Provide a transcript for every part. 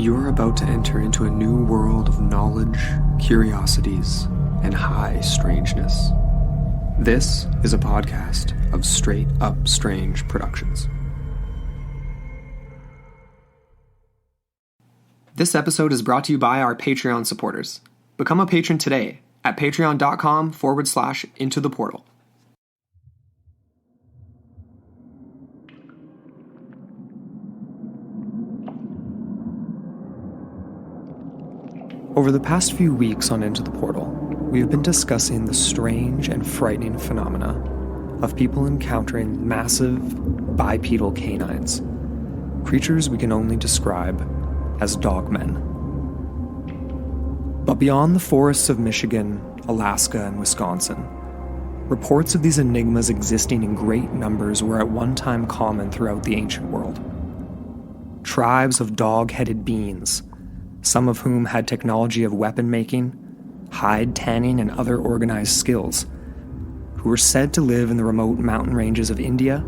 You're about to enter into a new world of knowledge, curiosities, and high strangeness. This is a podcast of Straight Up Strange Productions. This episode is brought to you by our Patreon supporters. Become a patron today at patreon.com/intotheportal. Over the past few weeks on Into the Portal, we have been discussing the strange and frightening phenomena of people encountering massive bipedal canines, creatures we can only describe as dogmen. But beyond the forests of Michigan, Alaska, and Wisconsin, reports of these enigmas existing in great numbers were at one time common throughout the ancient world. Tribes of dog-headed beings, some of whom had technology of weapon making, hide tanning, and other organized skills, who were said to live in the remote mountain ranges of India,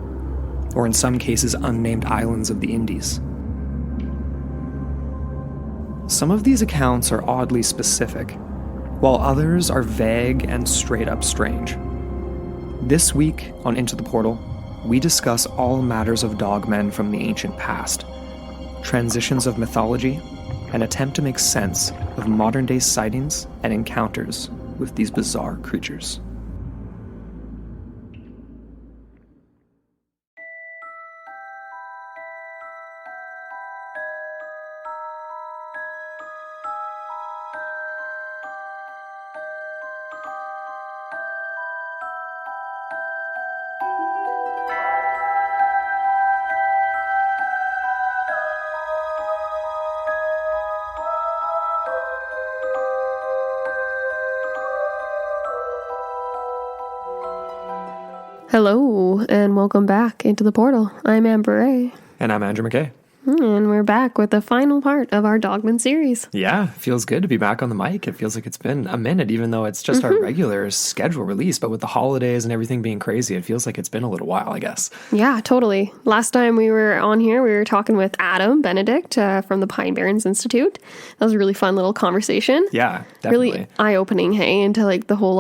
or in some cases unnamed islands of the Indies. Some of these accounts are oddly specific, while others are vague and straight up strange. This week on Into the Portal, we discuss all matters of dogmen from the ancient past, transitions of mythology, and attempt to make sense of modern-day sightings and encounters with these bizarre creatures. Hello, and welcome back into the portal. I'm Amber Ray. And I'm Andrew McKay. And we're back with the final part of our Dogman series. Yeah, feels good to be back on the mic. It feels like it's been a minute, even though it's just our regular schedule release. But with the holidays and everything being crazy, it feels like it's been a little while, I guess. Yeah, totally. Last time we were on here, we were talking with Adam Benedict from the Pine Barrens Institute. That was a really fun little conversation. Yeah, definitely. Really eye-opening, hey, into like the whole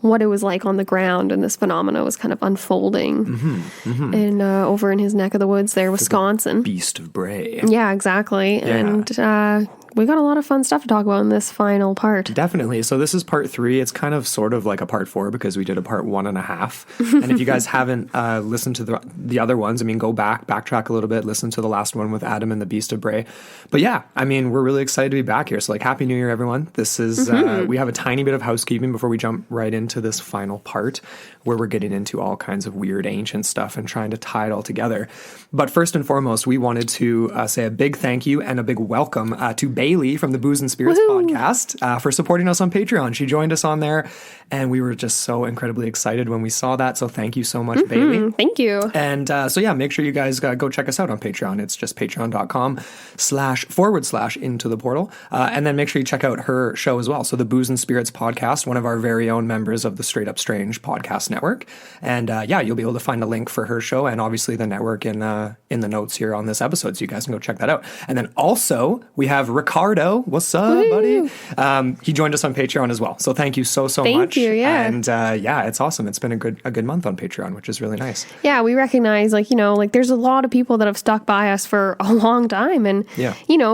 what it was like on the ground, and this phenomena was kind of unfolding in over in his neck of the woods there, Wisconsin. Beast of Bray. Yeah, exactly. Yeah. And we got a lot of fun stuff to talk about in this final part. Definitely. So this is part 3. It's kind of sort of like a part 4 because we did a part 1.5. And if you guys haven't listened to the other ones, I mean, go backtrack a little bit, listen to the last one with Adam and the Beast of Bray. But yeah, I mean, we're really excited to be back here. So Happy New Year, everyone. This is, we have a tiny bit of housekeeping before we jump right into this final part where we're getting into all kinds of weird ancient stuff and trying to tie it all together. But first and foremost, we wanted to say a big thank you and a big welcome to Bailey from the Booze and Spirits podcast for supporting us on Patreon. She joined us on there, and we were just so incredibly excited when we saw that. So thank you so much, Bailey. Thank you. And so yeah, make sure you guys go check us out on Patreon. It's just patreon.com//into the portal. And then make sure you check out her show as well. So the Booze and Spirits podcast, one of our very own members of the Straight Up Strange podcast network. And yeah, you'll be able to find a link for her show and obviously the network in the notes here on this episode. So you guys can go check that out. And then also we have Ricardo. What's up, buddy? He joined us on Patreon as well. So thank you so much. Thank you, yeah. And yeah, it's awesome. It's been a good month on Patreon, which is really nice. Yeah, we recognize there's a lot of people that have stuck by us for a long time, and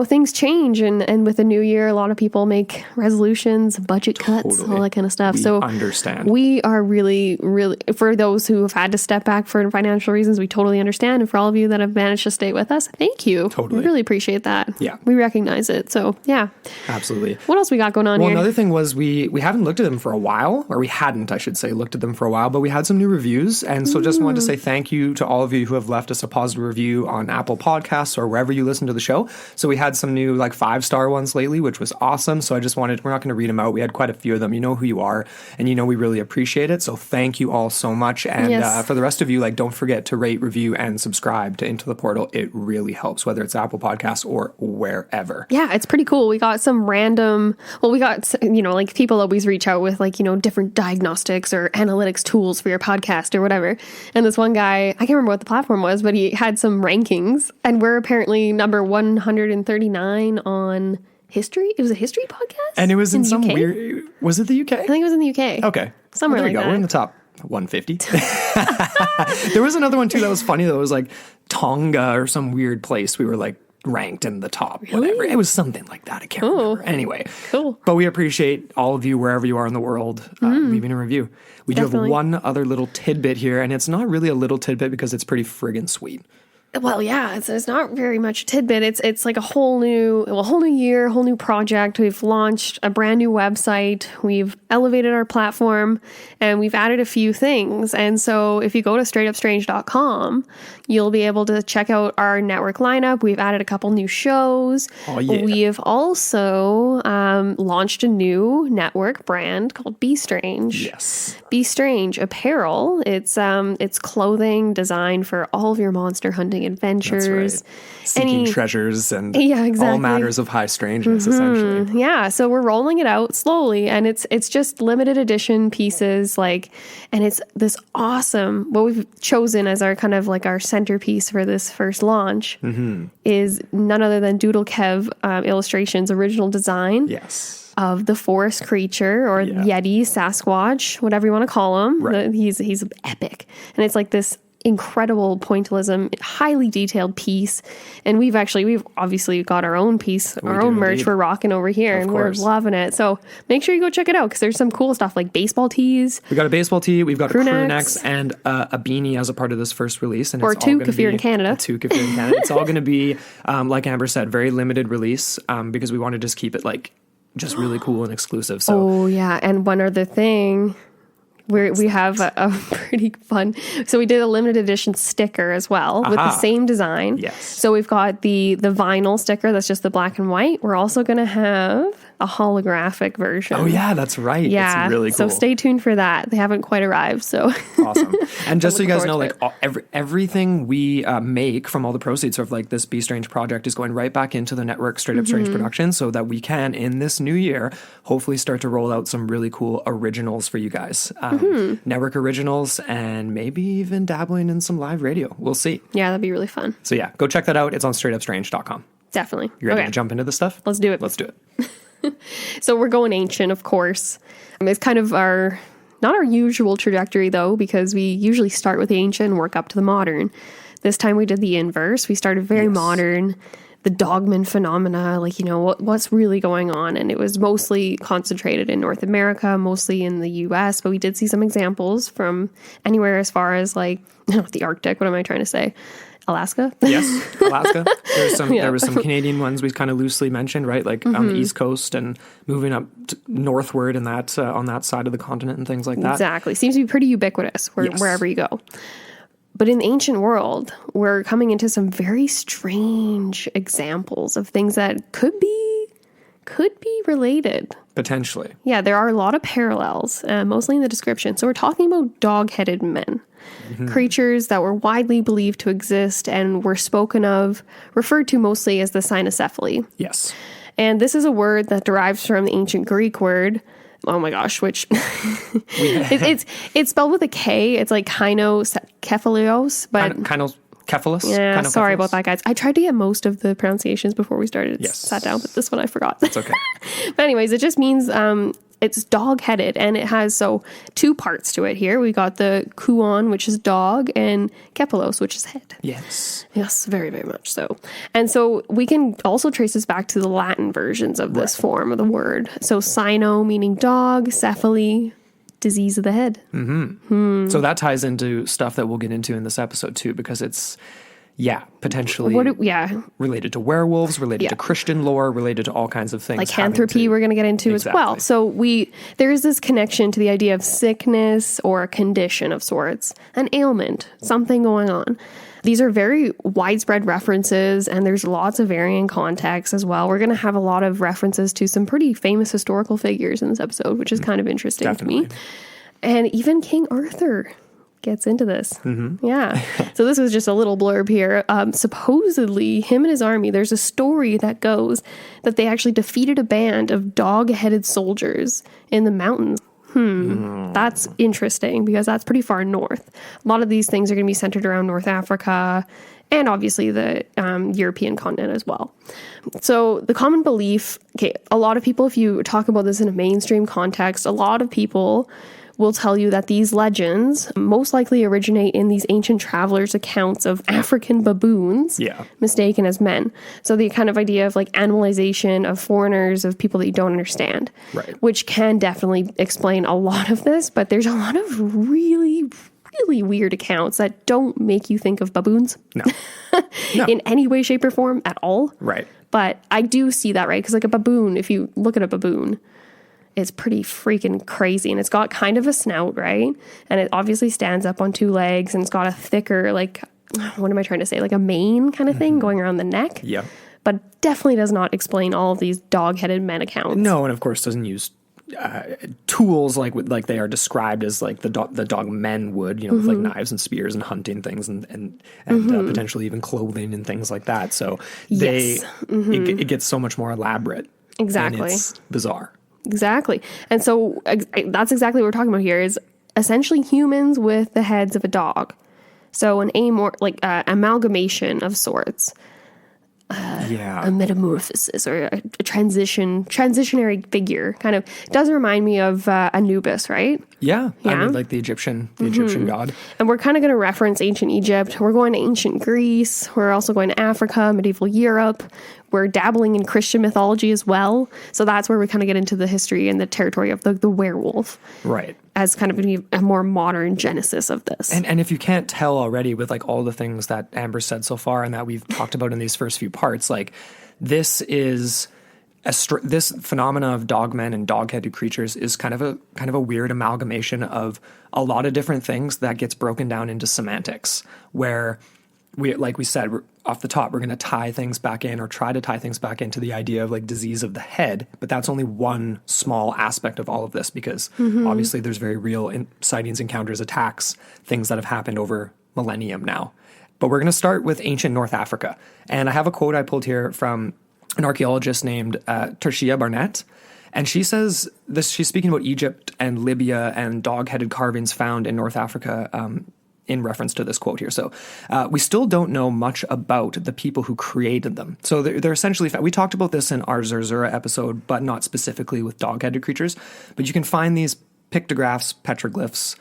things change, and with the new year, a lot of people make resolutions, budget cuts, all that kind of stuff. We understand. We are really, really, for those who have had to step back for financial reasons, we totally understand. And for all of you that have managed to stay with us, thank you. Totally. We really appreciate that. Yeah. We recognize it. So yeah. Absolutely. What else we got going on here? Well, another thing was we haven't looked at them for a while, or we hadn't, I should say, looked at them for a while, but we had some new reviews. And so just wanted to say thank you to all of you who have left us a positive review on Apple Podcasts or wherever you listen to the show. So we had some new 5-star ones lately, which was awesome. So I just we're not going to read them out. We had quite a few of them. You know who you are, and we really appreciate it. So thank you all so much. And for the rest of you, don't forget to rate, review, and subscribe to Into the Portal. It really helps, whether it's Apple Podcasts or wherever. Yeah, it's pretty cool. We got some random, we got, like people always reach out with like, different diagnostics or analytics tools for your podcast or whatever. And this one guy, I can't remember what the platform was, but he had some rankings, and we're apparently number 139 on history. It was a history podcast. And it was in some weird, was it the UK? I think it was in the UK. Okay. Somewhere like that. We're in the top 150. There was another one too that was funny though. It was like Tonga or some weird place. We were like ranked in the top, whatever. It was something like that. I can't remember. Anyway. Cool. But we appreciate all of you wherever you are in the world leaving a review. We do have one other little tidbit here, and it's not really a little tidbit because it's pretty friggin' sweet. Well, yeah, it's not very much a tidbit. It's like a whole new year, whole new project. We've launched a brand new website. We've elevated our platform, and we've added a few things. And so if you go to straightupstrange.com, you'll be able to check out our network lineup. We've added a couple new shows. Oh, yeah. We have also launched a new network brand called Be Strange. Yes. Be Strange apparel. It's clothing designed for all of your monster hunting adventures. That's right. Seeking treasures and all matters of high strangeness, essentially. Yeah, so we're rolling it out slowly, and it's just limited edition pieces, and it's this awesome, what we've chosen as our kind of like our centerpiece for this first launch is none other than Doodle Kev Illustrations original design. Yes. Of the forest creature or Yeti, Sasquatch, whatever you want to call him. Right. He's epic. And it's like this incredible pointillism, highly detailed piece. And we've obviously got our own piece, our own merch we're rocking over here, and we're loving it. So make sure you go check it out, because there's some cool stuff like baseball tees. We got a baseball tee, we've got a crew necks, and a beanie as a part of this first release. And or two if you're in Canada. It's all going to be, like Amber said, very limited release, because we want to just keep it like just really cool and exclusive. So oh yeah, and one other thing. We have a pretty fun, so we did a limited edition sticker as well with the same design. Yes. So we've got the vinyl sticker that's just the black and white. We're also going to have a holographic version. Oh yeah, that's right. Yeah. It's really cool. So stay tuned for that. They haven't quite arrived. So awesome. And just so you guys know, like everything we make from all the proceeds of like this Be Strange project is going right back into the network Straight Up Strange Productions, so that we can in this new year hopefully start to roll out some really cool originals for you guys. Network originals, and maybe even dabbling in some live radio. We'll see. Yeah, that'd be really fun. So yeah, go check that out. It's on straightupstrange.com. Definitely. You ready to jump into this stuff? Let's do it. Let's do it. So we're going ancient, of course. It's kind of not our usual trajectory though, because we usually start with the ancient and work up to the modern. This time we did the inverse. We started very modern. The Dogman phenomena, what's really going on. And it was mostly concentrated in North America, mostly in the US, but we did see some examples from anywhere as far as not the Arctic, what am I trying to say? Alaska? Yes, Alaska. There was some Canadian ones we kind of loosely mentioned, right? Like on the East Coast and moving up northward in that on that side of the continent and things like that. Exactly. Seems to be pretty ubiquitous wherever you go. But in the ancient world, we're coming into some very strange examples of things that could be related. Potentially. Yeah, there are a lot of parallels, mostly in the description. So we're talking about dog-headed men. Creatures that were widely believed to exist and were referred to mostly as the cynocephaly. Yes. And this is a word that derives from the ancient Greek word, oh my gosh, which it's spelled with a K. It's like kynocephalios, but Kynocephalus. Yeah, sorry about that, guys. I tried to get most of the pronunciations before we started. Sat down, but this one I forgot. That's okay. But anyways, it just means it's dog-headed, and it has two parts to it here. We got the kuon, which is dog, and kepalos, which is head. Yes, very, very much so. And so we can also trace this back to the Latin versions of this form of the word. So cyno meaning dog, cephaly, disease of the head. So that ties into stuff that we'll get into in this episode too, because it's potentially related to werewolves, related to Christian lore, related to all kinds of things. Lycanthropy we're going to get into as well. So there is this connection to the idea of sickness or a condition of sorts, an ailment, something going on. These are very widespread references, and there's lots of varying contexts as well. We're going to have a lot of references to some pretty famous historical figures in this episode, which is kind of interesting to me. And even King Arthur gets into this. Yeah. So this was just a little blurb here. Supposedly, him and his army, there's a story that goes that they actually defeated a band of dog-headed soldiers in the mountains. That's interesting because that's pretty far north. A lot of these things are going to be centered around North Africa and obviously the European continent as well. So the common belief, a lot of people, if you talk about this in a mainstream context, a lot of people will tell you that these legends most likely originate in these ancient travelers' accounts of African baboons mistaken as men. So the kind of idea of like animalization of foreigners, of people that you don't understand, which can definitely explain a lot of this, but there's a lot of really weird accounts that don't make you think of baboons in any way, shape, or form at all. Right. But I do see that, right? Because like a baboon, if you look at a baboon, it's pretty freaking crazy. And it's got kind of a snout, right? And it obviously stands up on two legs and it's got a thicker, like, what am I trying to say? Like a mane kind of thing going around the neck. Yeah. But definitely does not explain all of these dog-headed men accounts. No, and of course doesn't use tools like they are described as like the dog men would, with like knives and spears and hunting things and potentially even clothing and things like that. So it gets so much more elaborate. Exactly. And it's bizarre. Exactly. And so that's exactly what we're talking about here is essentially humans with the heads of a dog. So an amalgamation of sorts. A metamorphosis or a transitionary figure kind of does remind me of Anubis, right? Yeah. I mean, like the Egyptian god. And we're kind of going to reference ancient Egypt. We're going to ancient Greece. We're also going to Africa, medieval Europe. We're dabbling in Christian mythology as well. So that's where we kind of get into the history and the territory of the werewolf. Right. As kind of a more modern genesis of this. And if you can't tell already with like all the things that Amber said so far and that we've talked about in these first few parts, like this is this phenomena of dogmen and dog-headed creatures is kind of a weird amalgamation of a lot of different things that gets broken down into semantics where like we said, off the top, we're going to tie things back in or try to tie things back into the idea of like disease of the head. But that's only one small aspect of all of this because obviously there's very real sightings, encounters, attacks, things that have happened over millennium now. But we're going to start with ancient North Africa. And I have a quote I pulled here from an archaeologist named Tertia Barnett. And she says this, she's speaking about Egypt and Libya and dog-headed carvings found in North Africa in reference to this quote here. So we still don't know much about the people who created them. So they're essentially, we talked about this in our Zerzura episode, but not specifically with dog-headed creatures. But you can find these pictographs, petroglyphs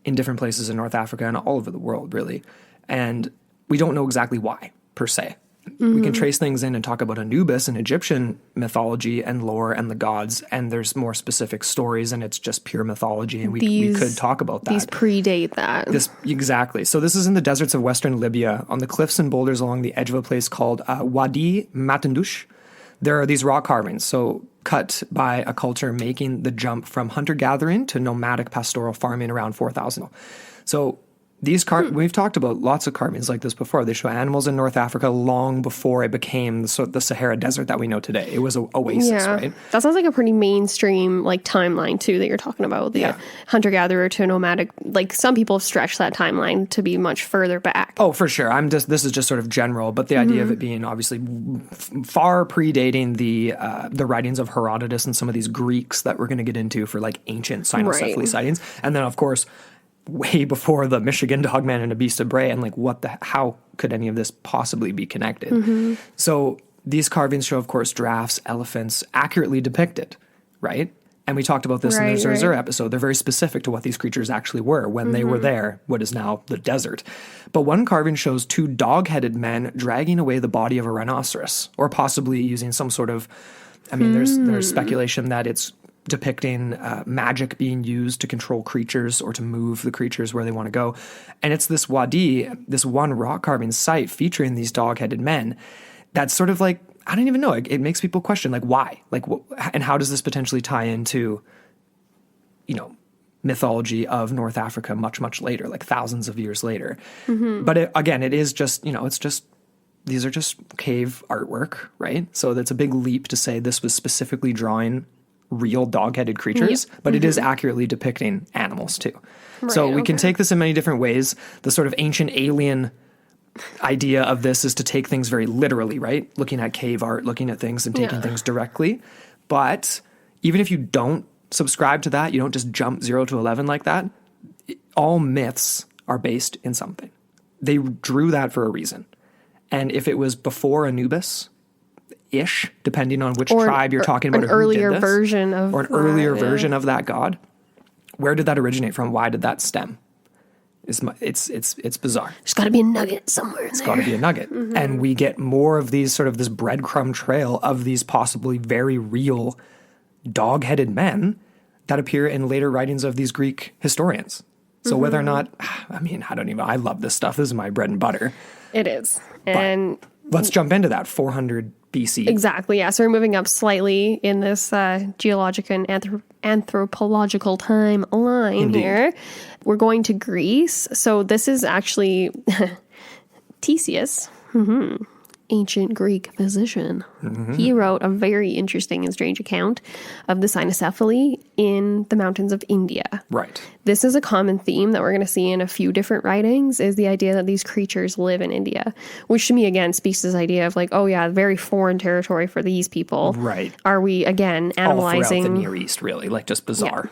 in different places in North Africa and all over the world, really. And we don't know exactly why, per se. We can trace things in and talk about Anubis and Egyptian mythology and lore and the gods, and there's more specific stories, and it's just pure mythology, and we could talk about that. These predate that. Exactly. So this is in the deserts of western Libya, on the cliffs and boulders along the edge of a place called Wadi Matandush. There are these rock carvings, so cut by a culture making the jump from hunter-gathering to nomadic pastoral farming around 4,000. So these we've talked about lots of carvings like this before. They show animals in North Africa long before it became the Sahara Desert that we know today. It was an oasis, right? That sounds like a pretty mainstream like timeline too that you're talking about. The hunter-gatherer to nomadic. Like some people stretch that timeline to be much further back. Oh, for sure. This is just sort of general, but the idea of it being obviously far predating the writings of Herodotus and some of these Greeks that we're going to get into for like ancient cynocephaly sightings, and then of course, way before the Michigan Dogman and a Beast of Bray, and like how could any of this possibly be connected? So these carvings show, of course, giraffes, elephants, accurately depicted, right? And we talked about this in the Zerzura episode. They're very specific to what these creatures actually were when they were there, what is now the desert. But one carving shows two dog-headed men dragging away the body of a rhinoceros, or possibly using some sort of, there's speculation that it's depicting magic being used to control creatures or to move the creatures where they want to go. And it's this wadi, this one rock carving site featuring these dog-headed men that's sort of like, I don't even know, it makes people question, like, why? Like, and how does this potentially tie into, mythology of North Africa much, much later, like thousands of years later? But it is just, these are just cave artwork, right? So that's a big leap to say this was specifically drawing real dog-headed creatures, but it is accurately depicting animals too. So we can take this in many different ways. The sort of ancient alien idea of this is to take things very literally, right? Looking at cave art, looking at things and taking things directly. But even if you don't subscribe to that, you don't just jump 0 to 11 like that, all myths are based in something. They drew that for a reason. And if it was before Anubis-ish, depending on which tribe you're talking about, an earlier version of that god, where did that originate from? Why did that stem? It's bizarre. There's got to be a nugget somewhere. It's got to be a nugget. And we get more of these sort of this breadcrumb trail of these possibly very real dog-headed men that appear in later writings of these Greek historians. So whether or not, I mean, I love this stuff. This is my bread and butter. It is. And let's jump into that 400 BC. Exactly. Yeah. So we're moving up slightly in this geologic and anthropological timeline here. We're going to Greece. So this is actually Theseus, ancient Greek physician. He wrote a very interesting and strange account of the cynocephaly in the mountains of India. Right. This is a common theme that we're going to see in a few different writings, is the idea that these creatures live in India, which to me, again, speaks to this idea of like, oh yeah, very foreign territory for these people. Right. Are we, again, animalizing... all throughout the Near East, really. Like, just bizarre.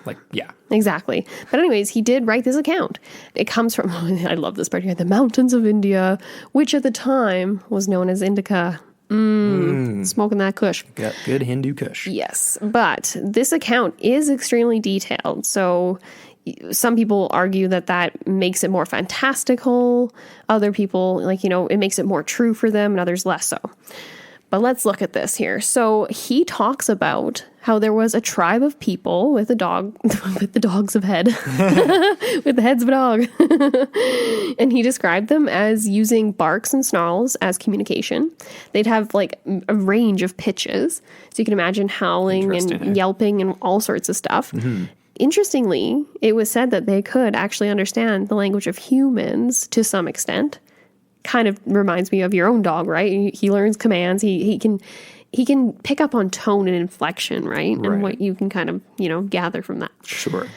Exactly. But anyways, he did write this account. It comes from, I love this part here, the mountains of India, which at the time was known as Indica. Smoking that kush. Got good Hindu kush. Yes. But this account is extremely detailed. So some people argue that makes it more fantastical. Other people, it makes it more true for them, and others less so. But let's look at this here. So he talks about how there was a tribe of people with a dog, with the dogs of head, with the heads of a dog. And he described them as using barks and snarls as communication. They'd have like a range of pitches. So you can imagine howling and yelping and all sorts of stuff. Interestingly, it was said that they could actually understand the language of humans to some extent. Kind of reminds me of your own dog, right? He learns commands. He can pick up on tone and inflection, right? And what you can kind of, gather from that. Sure.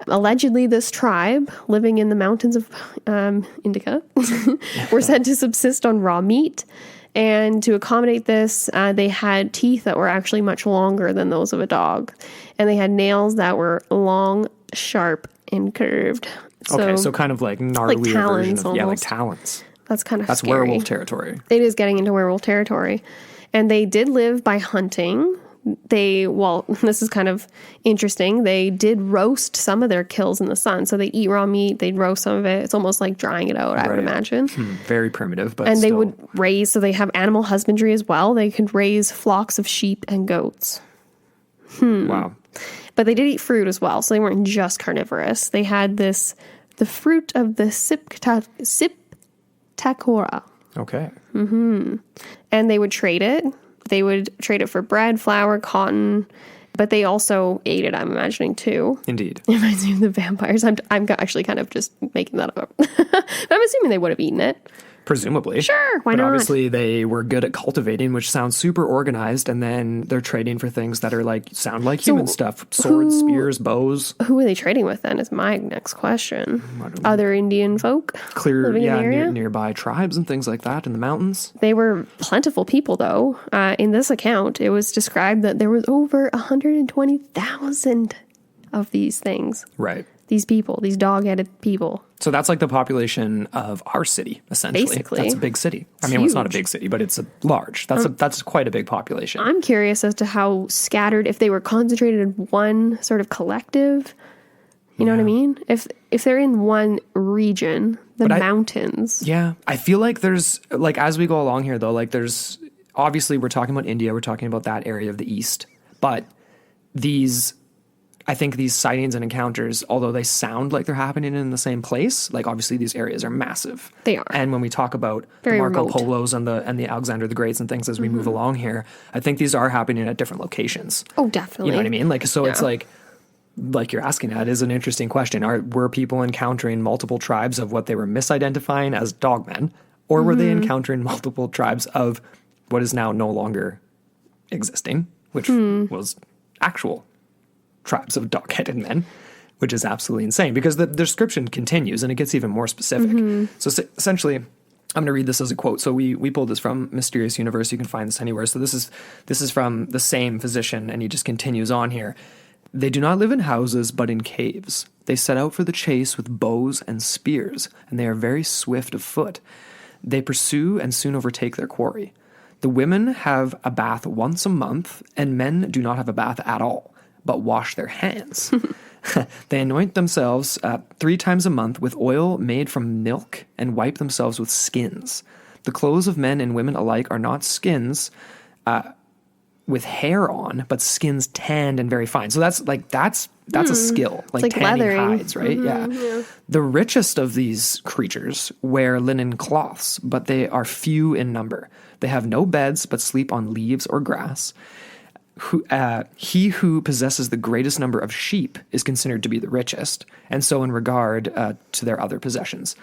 Allegedly, this tribe living in the mountains of Indica were said to subsist on raw meat. And to accommodate this, they had teeth that were actually much longer than those of a dog. And they had nails that were long, sharp, and curved. So kind of like gnarly version of, like talons. That's kind of That's scary. werewolf territory. It is getting into werewolf territory. And they did live by hunting. This is kind of interesting. They did roast some of their kills in the sun. So they eat raw meat, they'd roast some of it. It's almost like drying it out, I would imagine. Very primitive, but they would raise, so they have animal husbandry as well. They could raise flocks of sheep and goats. Wow. But they did eat fruit as well, so they weren't just carnivorous. They had the fruit of the Siptacora. Okay. And they would trade it. They would trade it for bread, flour, cotton, but they also ate it, I'm imagining, too. Indeed. It reminds me of the vampires. I'm actually kind of just making that up. But I'm assuming they would have eaten it. Presumably. Sure, why not? But obviously they were good at cultivating, which sounds super organized, and then they're trading for things that are sound like human stuff. Swords, spears, bows. Who are they trading with then is my next question. Other Indian folk living in the area? Nearby tribes and things like that in the mountains. They were plentiful people, though. In this account, it was described that there was over 120,000 of these things. Right. These people, these dog-headed people. So that's like the population of our city, essentially. Basically. That's a big city. It's not a big city, but it's large. That's quite a big population. I'm curious as to how scattered, if they were concentrated in one sort of collective, you know what I mean? If they're in one region, mountains. Yeah. I feel like there's, as we go along here, though, there's, obviously we're talking about India, we're talking about that area of the East, but I think these sightings and encounters, although they sound like they're happening in the same place, obviously these areas are massive. They are. And when we talk about the Marco Polos and the Alexander the Greats and things as we move along here, I think these are happening at different locations. Oh, definitely. You know what I mean? It's like you're asking that is an interesting question. Were people encountering multiple tribes of what they were misidentifying as dogmen, or were they encountering multiple tribes of what is now no longer existing, which was actual tribes of dog-headed men, which is absolutely insane because the description continues and it gets even more specific. So essentially, I'm going to read this as a quote. So we pulled this from Mysterious Universe. You can find this anywhere. So this is from the same physician, and he just continues on here. They do not live in houses, but in caves. They set out for the chase with bows and spears, and they are very swift of foot. They pursue and soon overtake their quarry. The women have a bath once a month, and men do not have a bath at all, but wash their hands. They anoint themselves 3 times a month with oil made from milk and wipe themselves with skins. The clothes of men and women alike are not skins with hair on, but skins tanned and very fine. So that's a skill, like tanning leathering. hides, right? Yeah. The richest of these creatures wear linen cloths, but they are few in number. They have no beds, but sleep on leaves or grass. He who possesses the greatest number of sheep is considered to be the richest, and so in regard to their other possessions.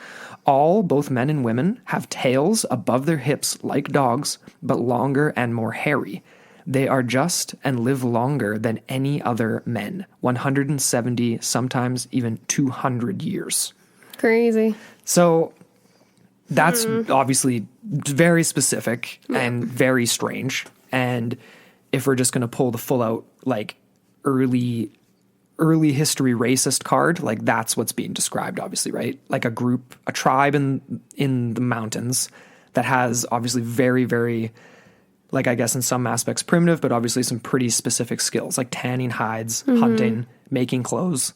All, both men and women, have tails above their hips like dogs, but longer and more hairy. They are just and live longer than any other men, 170, sometimes even 200 years. Crazy. So that's obviously very specific and very strange. And if we're just going to pull the full out, like, early history racist card, like, that's what's being described, obviously, right? Like a tribe in the mountains that has obviously very, very, like, I guess in some aspects primitive, but obviously some pretty specific skills, like tanning hides, hunting, making clothes,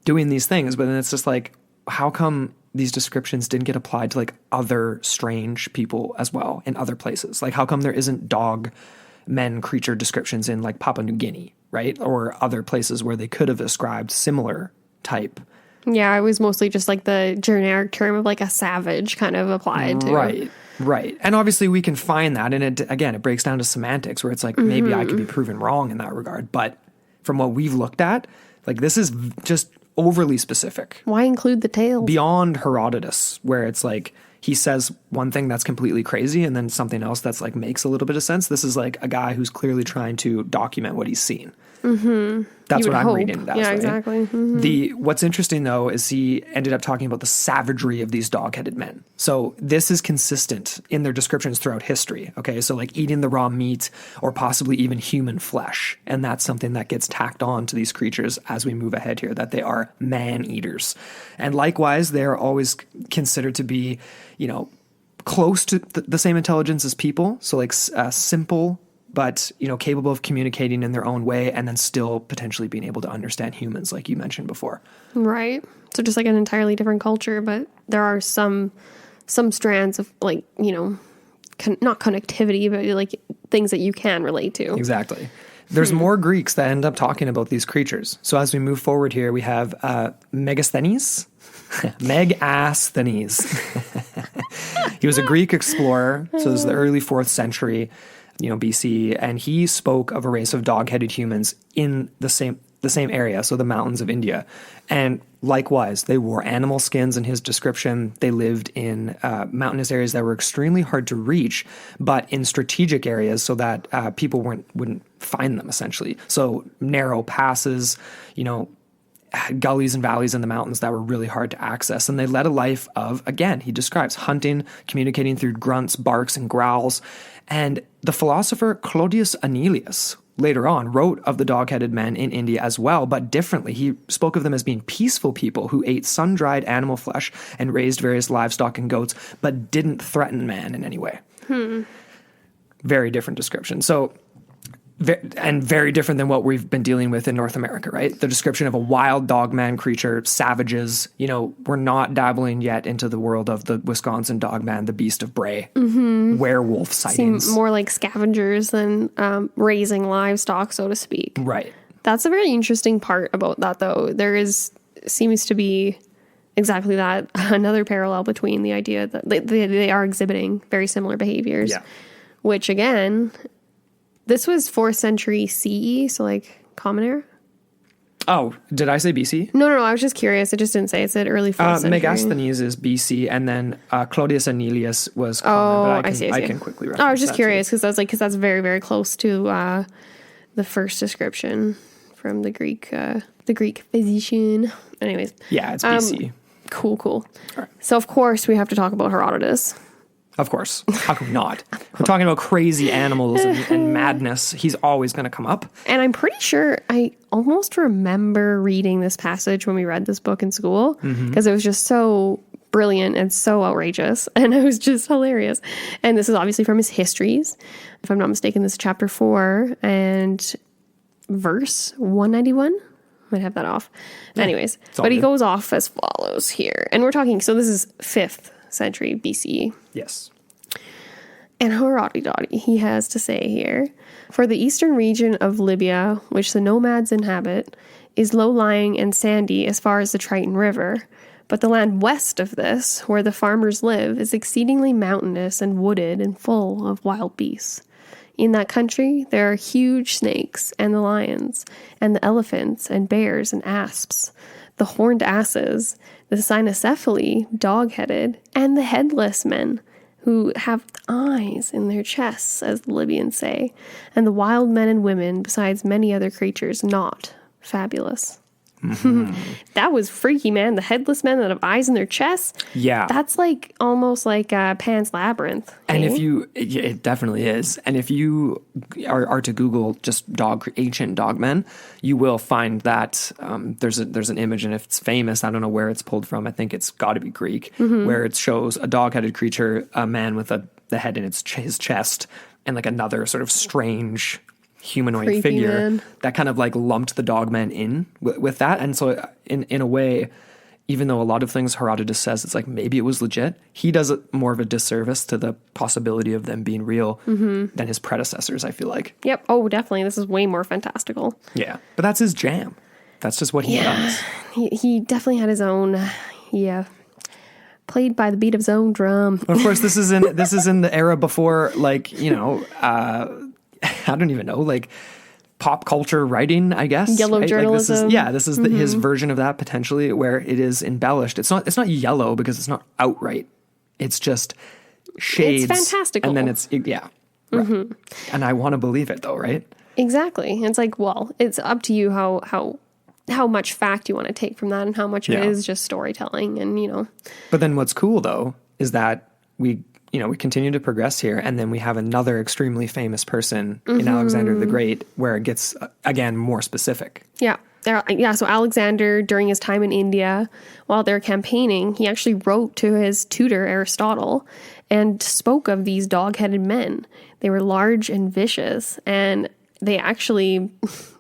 doing these things. But then it's just like, how come these descriptions didn't get applied to, like, other strange people as well in other places? Like, how come there isn't dog men creature descriptions in, like, Papua New Guinea, right? Or other places where they could have ascribed similar type. Yeah, it was mostly just like the generic term of, like, a savage kind of applied to. Right. And obviously we can find that. And it breaks down to semantics where it's like, maybe I could be proven wrong in that regard. But from what we've looked at, like, this is just overly specific. Why include the tail? Beyond Herodotus, where it's like, he says one thing that's completely crazy and then something else that's, like, makes a little bit of sense. This is like a guy who's clearly trying to document what he's seen. That's what I'm reading. Yeah, right? Exactly. What's interesting, though, is he ended up talking about the savagery of these dog-headed men. So this is consistent in their descriptions throughout history. Okay, so, like, eating the raw meat or possibly even human flesh. And that's something that gets tacked on to these creatures as we move ahead here, that they are man-eaters. And likewise, they're always considered to be, you know, close to the same intelligence as people. So, like, simple, but, you know, capable of communicating in their own way and then still potentially being able to understand humans, like you mentioned before. Right. So just like an entirely different culture, but there are some strands of, like, you know, not connectivity, but, like, things that you can relate to. Exactly. There's more Greeks that end up talking about these creatures. So as we move forward here, we have Megasthenes. Megasthenes. He was a Greek explorer. So this is the early 4th century, you know, BC, and he spoke of a race of dog-headed humans in the same area, so the mountains of India. And likewise, they wore animal skins in his description. They lived in mountainous areas that were extremely hard to reach, but in strategic areas so that people wouldn't find them, essentially. So narrow passes, you know, gullies and valleys in the mountains that were really hard to access. And they led a life of, again, he describes hunting, communicating through grunts, barks, and growls. And the philosopher Clodius Anelius later on wrote of the dog-headed men in India as well, but differently. He spoke of them as being peaceful people who ate sun-dried animal flesh and raised various livestock and goats, but didn't threaten man in any way. Very different description. So, and very different than what we've been dealing with in North America, right? The description of a wild dogman creature, savages. You know, we're not dabbling yet into the world of the Wisconsin dogman, the beast of Bray, werewolf sightings. Seem more like scavengers than raising livestock, so to speak. Right. That's a very interesting part about that, though. Seems to be exactly that, another parallel between the idea that they are exhibiting very similar behaviors. Yeah. Which, again, this was 4th century CE, so, like, Common Era? Oh, did I say BC? No, I was just curious. It just didn't say. It said early 4th century. Megasthenes is BC, and then Clodius Anelius was Common. But I can quickly reference I was just curious because that's very, very close to the first description from the Greek physician. Anyways. Yeah, it's BC. Cool. Right. So, of course, we have to talk about Herodotus. Of course. How could we not? We're talking about crazy animals and madness. He's always going to come up. And I'm pretty sure I almost remember reading this passage when we read this book in school because it was just so brilliant and so outrageous. And it was just hilarious. And this is obviously from his histories. If I'm not mistaken, this is chapter 4 and verse 191. Might have that off. Yeah, anyways, but he goes off as follows here. And we're talking, so this is 5th century BCE. Yes. And Herodotus, he has to say here, for the eastern region of Libya, which the nomads inhabit, is low-lying and sandy as far as the Triton River. But the land west of this, where the farmers live, is exceedingly mountainous and wooded and full of wild beasts. In that country, there are huge snakes, and the lions, and the elephants, and bears, and asps, the horned asses, the cynocephali, dog-headed, and the headless men, who have eyes in their chests, as the Libyans say, and the wild men and women, besides many other creatures not fabulous. That was freaky, man. The headless men that have eyes in their chests. Yeah. That's like almost like Pan's Labyrinth. And if you, it definitely is. And if you are to Google just ancient dogmen, you will find that there's an image, and if it's famous, I don't know where it's pulled from. I think it's got to be Greek, where it shows a dog-headed creature, a man with the head in his chest, and like another sort of strange humanoid creepy figure man that kind of like lumped the dogman in with that. And so in a way, even though a lot of things Herodotus says, it's like maybe it was legit, he does it more of a disservice to the possibility of them being real than his predecessors, I feel like. Yep. Oh, definitely. This is way more fantastical. Yeah. But that's his jam. That's just what he does. He definitely had his own, played by the beat of his own drum. Of course, this is in the era before, like, I don't even know, like pop culture writing, I guess. Yellow right? journalism. Like this is his version of that, potentially, where it is embellished. It's not yellow because it's not outright. It's just shades. It's fantastical. And then right. And I want to believe it though, right? Exactly. It's like, well, it's up to you how much fact you want to take from that and how much of it is just storytelling and, But then what's cool though is that we continue to progress here, and then we have another extremely famous person in Alexander the Great, where it gets, again, more specific. Yeah. So Alexander, during his time in India, while they're campaigning, he actually wrote to his tutor, Aristotle, and spoke of these dog-headed men. They were large and vicious, and they actually,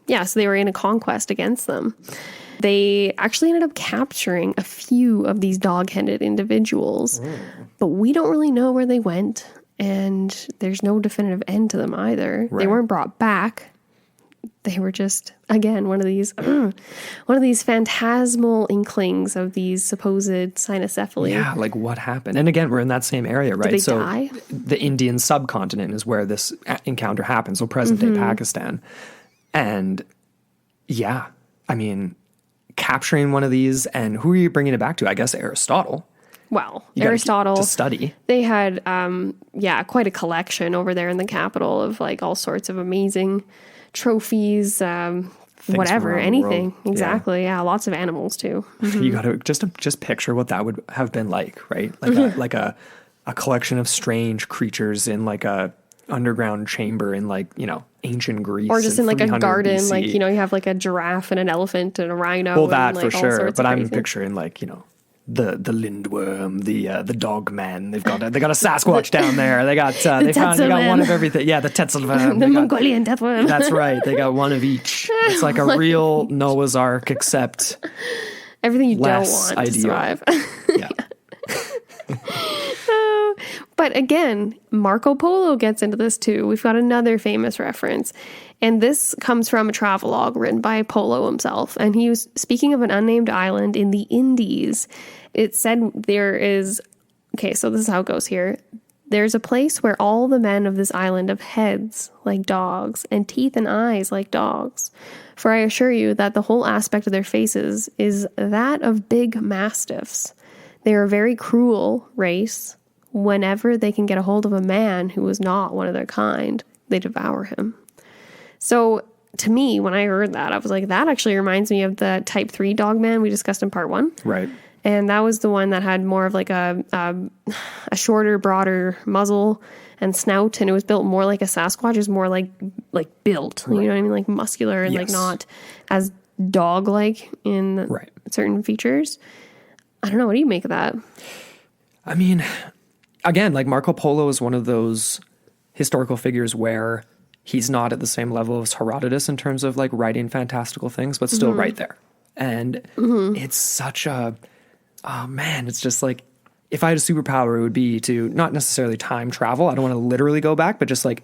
so they were in a conquest against them. They actually ended up capturing a few of these dog-headed individuals, but we don't really know where they went, and there's no definitive end to them either. Right. They weren't brought back. They were just, again, one of these phantasmal inklings of these supposed cynocephali. Yeah, like what happened? And again, we're in that same area, right? Did they die? The Indian subcontinent is where this encounter happened, so present-day Pakistan. And yeah, I mean, capturing one of these, and who are you bringing it back to? I guess Aristotle. Well, Aristotle to study. They had, quite a collection over there in the capital of like all sorts of amazing trophies, whatever, anything. Exactly. Yeah, lots of animals too. You got to just picture what that would have been like, right? Like a collection of strange creatures in like a underground chamber in ancient Greece, or just in like a garden, BC. like you have like a giraffe and an elephant and a rhino. Well, that and, like, for sure. But I'm crazy. picturing the lindworm, the dogman. They got a Sasquatch down there. They got they got one of everything. Yeah, the Tetzelworm, the Mongolian deathworm. That's right. They got one of each. It's like a real Noah's Ark, except everything you don't less want to survive. Yeah. But again, Marco Polo gets into this too. We've got another famous reference. And this comes from a travelogue written by Polo himself. And he was speaking of an unnamed island in the Indies. It said there is... Okay, so this is how it goes here. There's a place where all the men of this island have heads like dogs and teeth and eyes like dogs. For I assure you that the whole aspect of their faces is that of big mastiffs. They are a very cruel race. Whenever they can get a hold of a man who is not one of their kind, they devour him. So to me, when I heard that, I was like, that actually reminds me of the Type 3 Dogman we discussed in part 1. Right. And that was the one that had more of like a shorter, broader muzzle and snout, and it was built more like a Sasquatch. It was more like built, you know what I mean? Like muscular and like not as dog-like in certain features. I don't know. What do you make of that? I mean, again, like Marco Polo is one of those historical figures where he's not at the same level as Herodotus in terms of like writing fantastical things, but still right there. And it's such a, oh man, it's just like, if I had a superpower, it would be to not necessarily time travel. I don't want to literally go back, but just like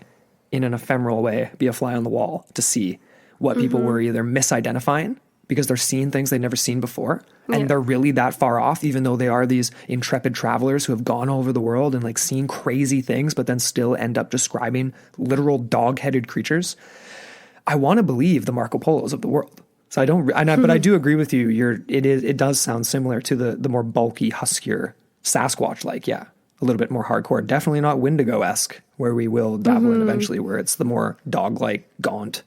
in an ephemeral way, be a fly on the wall to see what people were either misidentifying because they're seeing things they've never seen before. And they're really that far off, even though they are these intrepid travelers who have gone all over the world and like seen crazy things, but then still end up describing literal dog-headed creatures. I want to believe the Marco Polos of the world. So I don't, but I do agree with you. It does sound similar to the more bulky, huskier Sasquatch, like, a little bit more hardcore. Definitely not Wendigo-esque, where we will dabble in eventually, where it's the more dog-like, gaunt,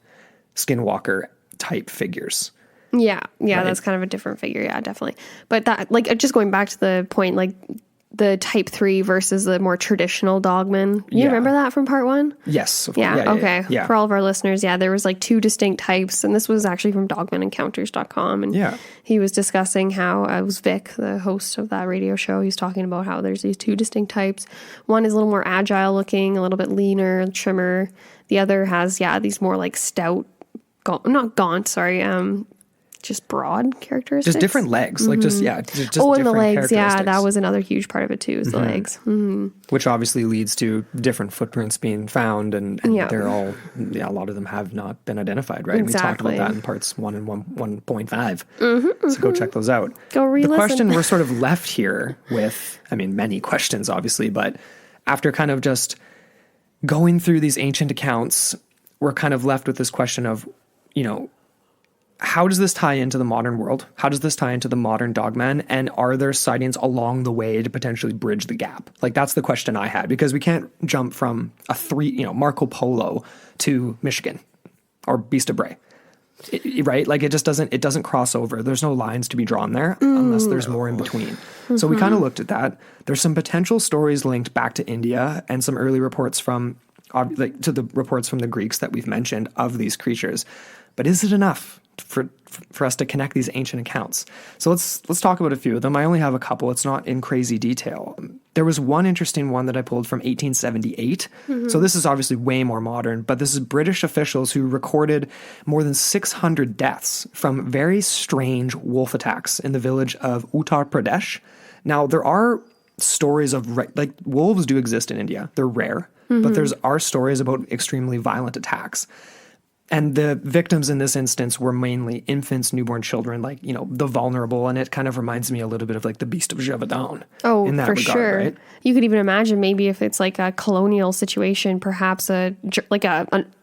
skinwalker type figures. Yeah, that's kind of a different figure. Yeah, definitely. But that, like, just going back to the point, like the Type 3 versus the more traditional Dogman. You remember that from part 1? Yes. Okay. For all of our listeners, there was like 2 distinct types, and this was actually from dogmanencounters.com. And he was discussing how, it was Vic, the host of that radio show, he's talking about how there's these 2 distinct types. One is a little more agile looking, a little bit leaner, trimmer. The other has, these more like stout, just broad characteristics. Just different legs. Like just and the legs. Yeah, that was another huge part of it too, is the legs. Which obviously leads to different footprints being found, and they're all, a lot of them have not been identified, right? Exactly. We talked about that in parts 1 and 1.5. So go check those out. Go re-listen. The question we're sort of left here with, I mean, many questions obviously, but after kind of just going through these ancient accounts, we're kind of left with this question of, how does this tie into the modern world? How does this tie into the modern Dogman? And are there sightings along the way to potentially bridge the gap? Like, that's the question I had, because we can't jump from Marco Polo to Michigan or Beast of Bray, right? Like, it doesn't cross over. There's no lines to be drawn there unless there's more in between. So we kind of looked at that. There's some potential stories linked back to India and some early reports to the reports from the Greeks that we've mentioned of these creatures. But is it enough for us to connect these ancient accounts? So let's talk about a few of them. I only have a couple. It's not in crazy detail. There was one interesting one that I pulled from 1878. So this is obviously way more modern, but this is British officials who recorded more than 600 deaths from very strange wolf attacks in the village of Uttar Pradesh. Now, there are stories of, like, wolves do exist in India. They're rare, but there are stories about extremely violent attacks. And the victims in this instance were mainly infants, newborn children, like, the vulnerable. And it kind of reminds me a little bit of like the Beast of Gévaudan. Oh, in that for regard, sure. Right? You could even imagine maybe if it's like a colonial situation, perhaps a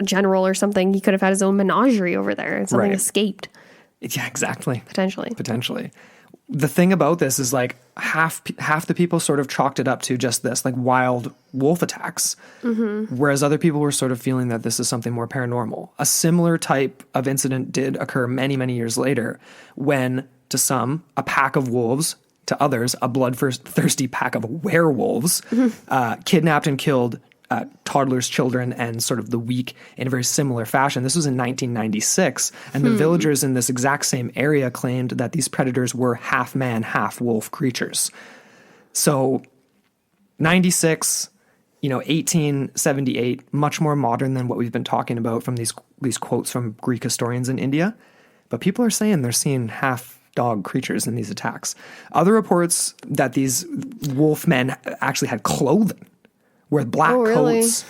general or something, he could have had his own menagerie over there and something escaped. Yeah, exactly. Potentially. The thing about this is, like, half the people sort of chalked it up to just this, like, wild wolf attacks, whereas other people were sort of feeling that this is something more paranormal. A similar type of incident did occur many, many years later when, to some, a pack of wolves, to others, a bloodthirsty pack of werewolves, kidnapped and killed toddlers, children, and sort of the weak in a very similar fashion. This was in 1996, and the villagers in this exact same area claimed that these predators were half man, half wolf creatures. So 96, 1878, much more modern than what we've been talking about from these quotes from Greek historians in India. But people are saying they're seeing half dog creatures in these attacks. Other reports that these wolf men actually had clothing, with black coats,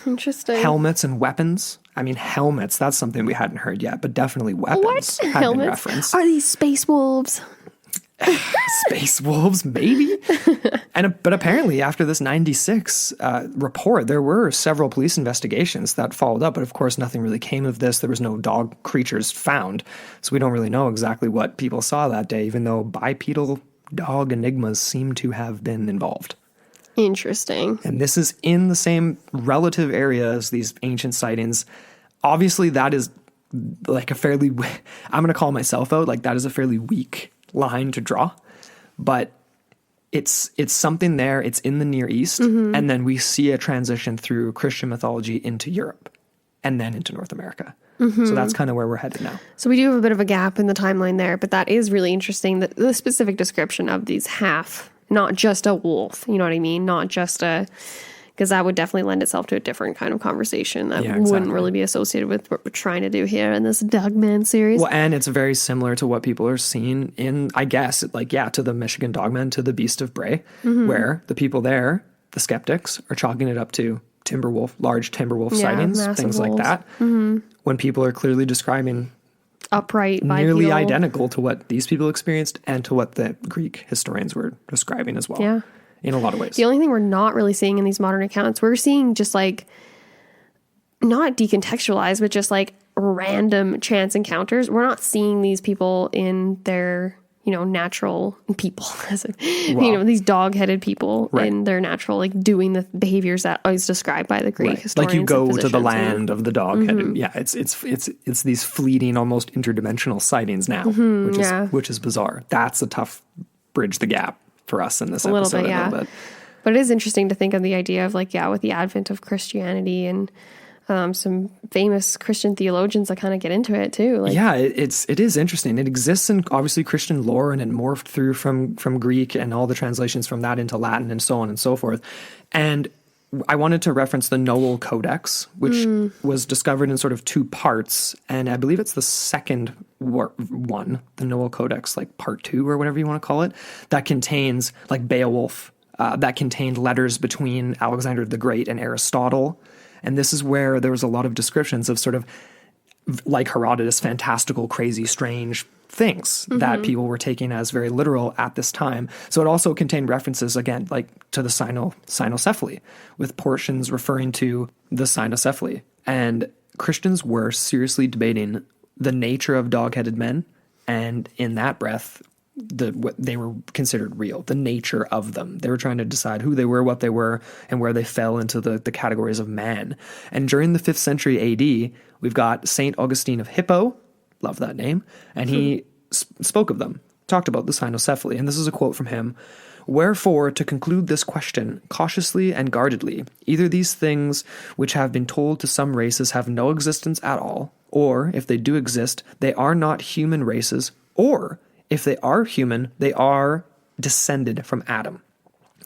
helmets, and weapons. I mean, helmets, that's something we hadn't heard yet, but definitely weapons had been referenced. Are these space wolves? Space wolves, maybe? But apparently after this 96 report, there were several police investigations that followed up, but of course nothing really came of this. There was no dog creatures found, so we don't really know exactly what people saw that day, even though bipedal dog enigmas seem to have been involved. Interesting. And this is in the same relative area as these ancient sightings. Obviously, that is like a fairly, I'm going to call myself out, like that is a fairly weak line to draw, but it's something there. It's in the Near East. And then we see a transition through Christian mythology into Europe and then into North America. So that's kind of where we're headed now. So we do have a bit of a gap in the timeline there, but that is really interesting. The specific description of these half, not just a wolf, you know what I mean? Not just because that would definitely lend itself to a different kind of conversation that wouldn't really be associated with what we're trying to do here in this Dogman series. Well, and it's very similar to what people are seeing in, I guess, like, to the Michigan Dogman, to the Beast of Bray, where the people there, the skeptics, are chalking it up to large timberwolf sightings, things like that. When people are clearly describing upright, nearly bipedal. identical to what these people experienced and to what the Greek historians were describing as well. Yeah. In a lot of ways. The only thing we're not really seeing in these modern accounts, we're seeing just like, not decontextualized, but just like random chance encounters. We're not seeing these people in their, natural people, these dog-headed people in their natural, like doing the behaviors that is described by the Greek historians. Like you go to the land of the dog-headed. Yeah, it's these fleeting, almost interdimensional sightings now, which is bizarre. That's a tough bridge the gap for us in this episode. A little bit. But it is interesting to think of the idea of like, with the advent of Christianity and some famous Christian theologians that kind of get into it too. Like, it is interesting. It exists in obviously Christian lore, and it morphed through from Greek and all the translations from that into Latin and so on and so forth. And I wanted to reference the Noel Codex, which was discovered in sort of two parts, and I believe it's the second one, the Noel Codex, like part 2 or whatever you want to call it, that contains like Beowulf, that contained letters between Alexander the Great and Aristotle. And this is where there was a lot of descriptions of sort of, like Herodotus, fantastical, crazy, strange things that people were taking as very literal at this time. So it also contained references, again, like to the cynocephaly, with portions referring to the cynocephaly. And Christians were seriously debating the nature of dog-headed men, and in that breath, what they were considered real, the nature of them. They were trying to decide who they were, what they were, and where they fell into the categories of man. And during the 5th century AD, we've got St. Augustine of Hippo, love that name, and he spoke of them, talked about the cynocephaly. And this is a quote from him: "Wherefore, to conclude this question cautiously and guardedly, either these things which have been told to some races have no existence at all, or if they do exist, they are not human races, or if they are human, they are descended from Adam."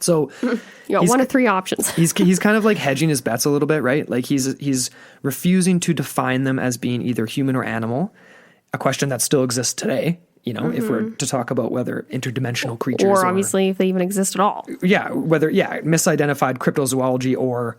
So you got one of 3 options. he's kind of like hedging his bets a little bit, right? Like he's refusing to define them as being either human or animal, a question that still exists today, if we're to talk about whether interdimensional creatures or obviously if they even exist at all. Yeah, whether misidentified cryptozoology or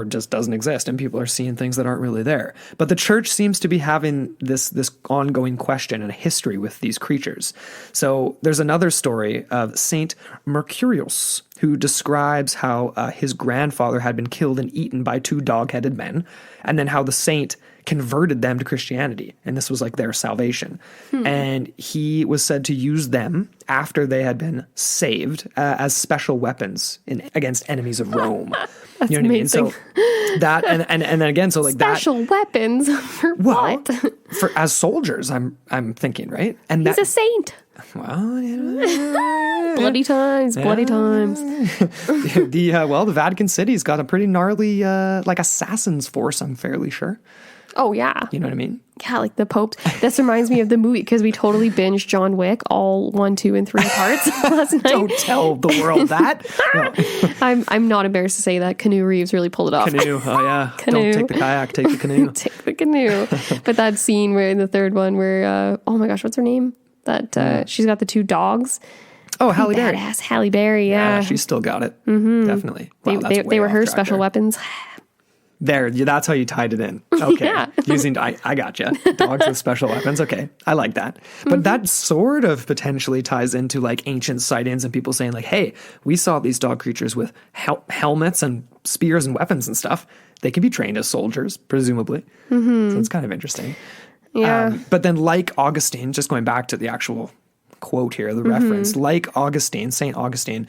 just doesn't exist, and people are seeing things that aren't really there. But the church seems to be having this ongoing question and a history with these creatures. So there's another story of Saint Mercurius, who describes how his grandfather had been killed and eaten by 2 dog-headed men, and then how the saint converted them to Christianity, and this was like their salvation. And he was said to use them after they had been saved as special weapons against enemies of Rome. That's you know what amazing. I mean? So that and then again, so like special weapons for what? For as soldiers, I'm thinking, right? And he's a saint. Well, bloody times. The Vatican City's got a pretty gnarly like assassins force, I'm fairly sure. Oh, yeah. You know what I mean? Yeah, like the popes. This reminds me of the movie, because we totally binged John Wick, all 1, 2, and 3 parts last night. Don't tell the world that. No. I'm not embarrassed to say that Keanu Reeves really pulled it off. Canoe. Oh, yeah. Canoe. Don't take the kayak, take the canoe. Take the canoe. But that scene where in the third one where, oh my gosh, what's her name? That she's got the 2 dogs. Oh, Halle Berry. Badass Halle Berry, yeah. She's still got it. Definitely. Wow, they were her special weapons. There, that's how you tied it in. Okay. Yeah. I gotcha. Dogs with special weapons. Okay. I like that. But that sort of potentially ties into like ancient sightings and people saying like, hey, we saw these dog creatures with helmets and spears and weapons and stuff. They can be trained as soldiers, presumably. So it's kind of interesting. Yeah. But then like Augustine, just going back to the actual quote here, the reference, like Augustine, St. Augustine,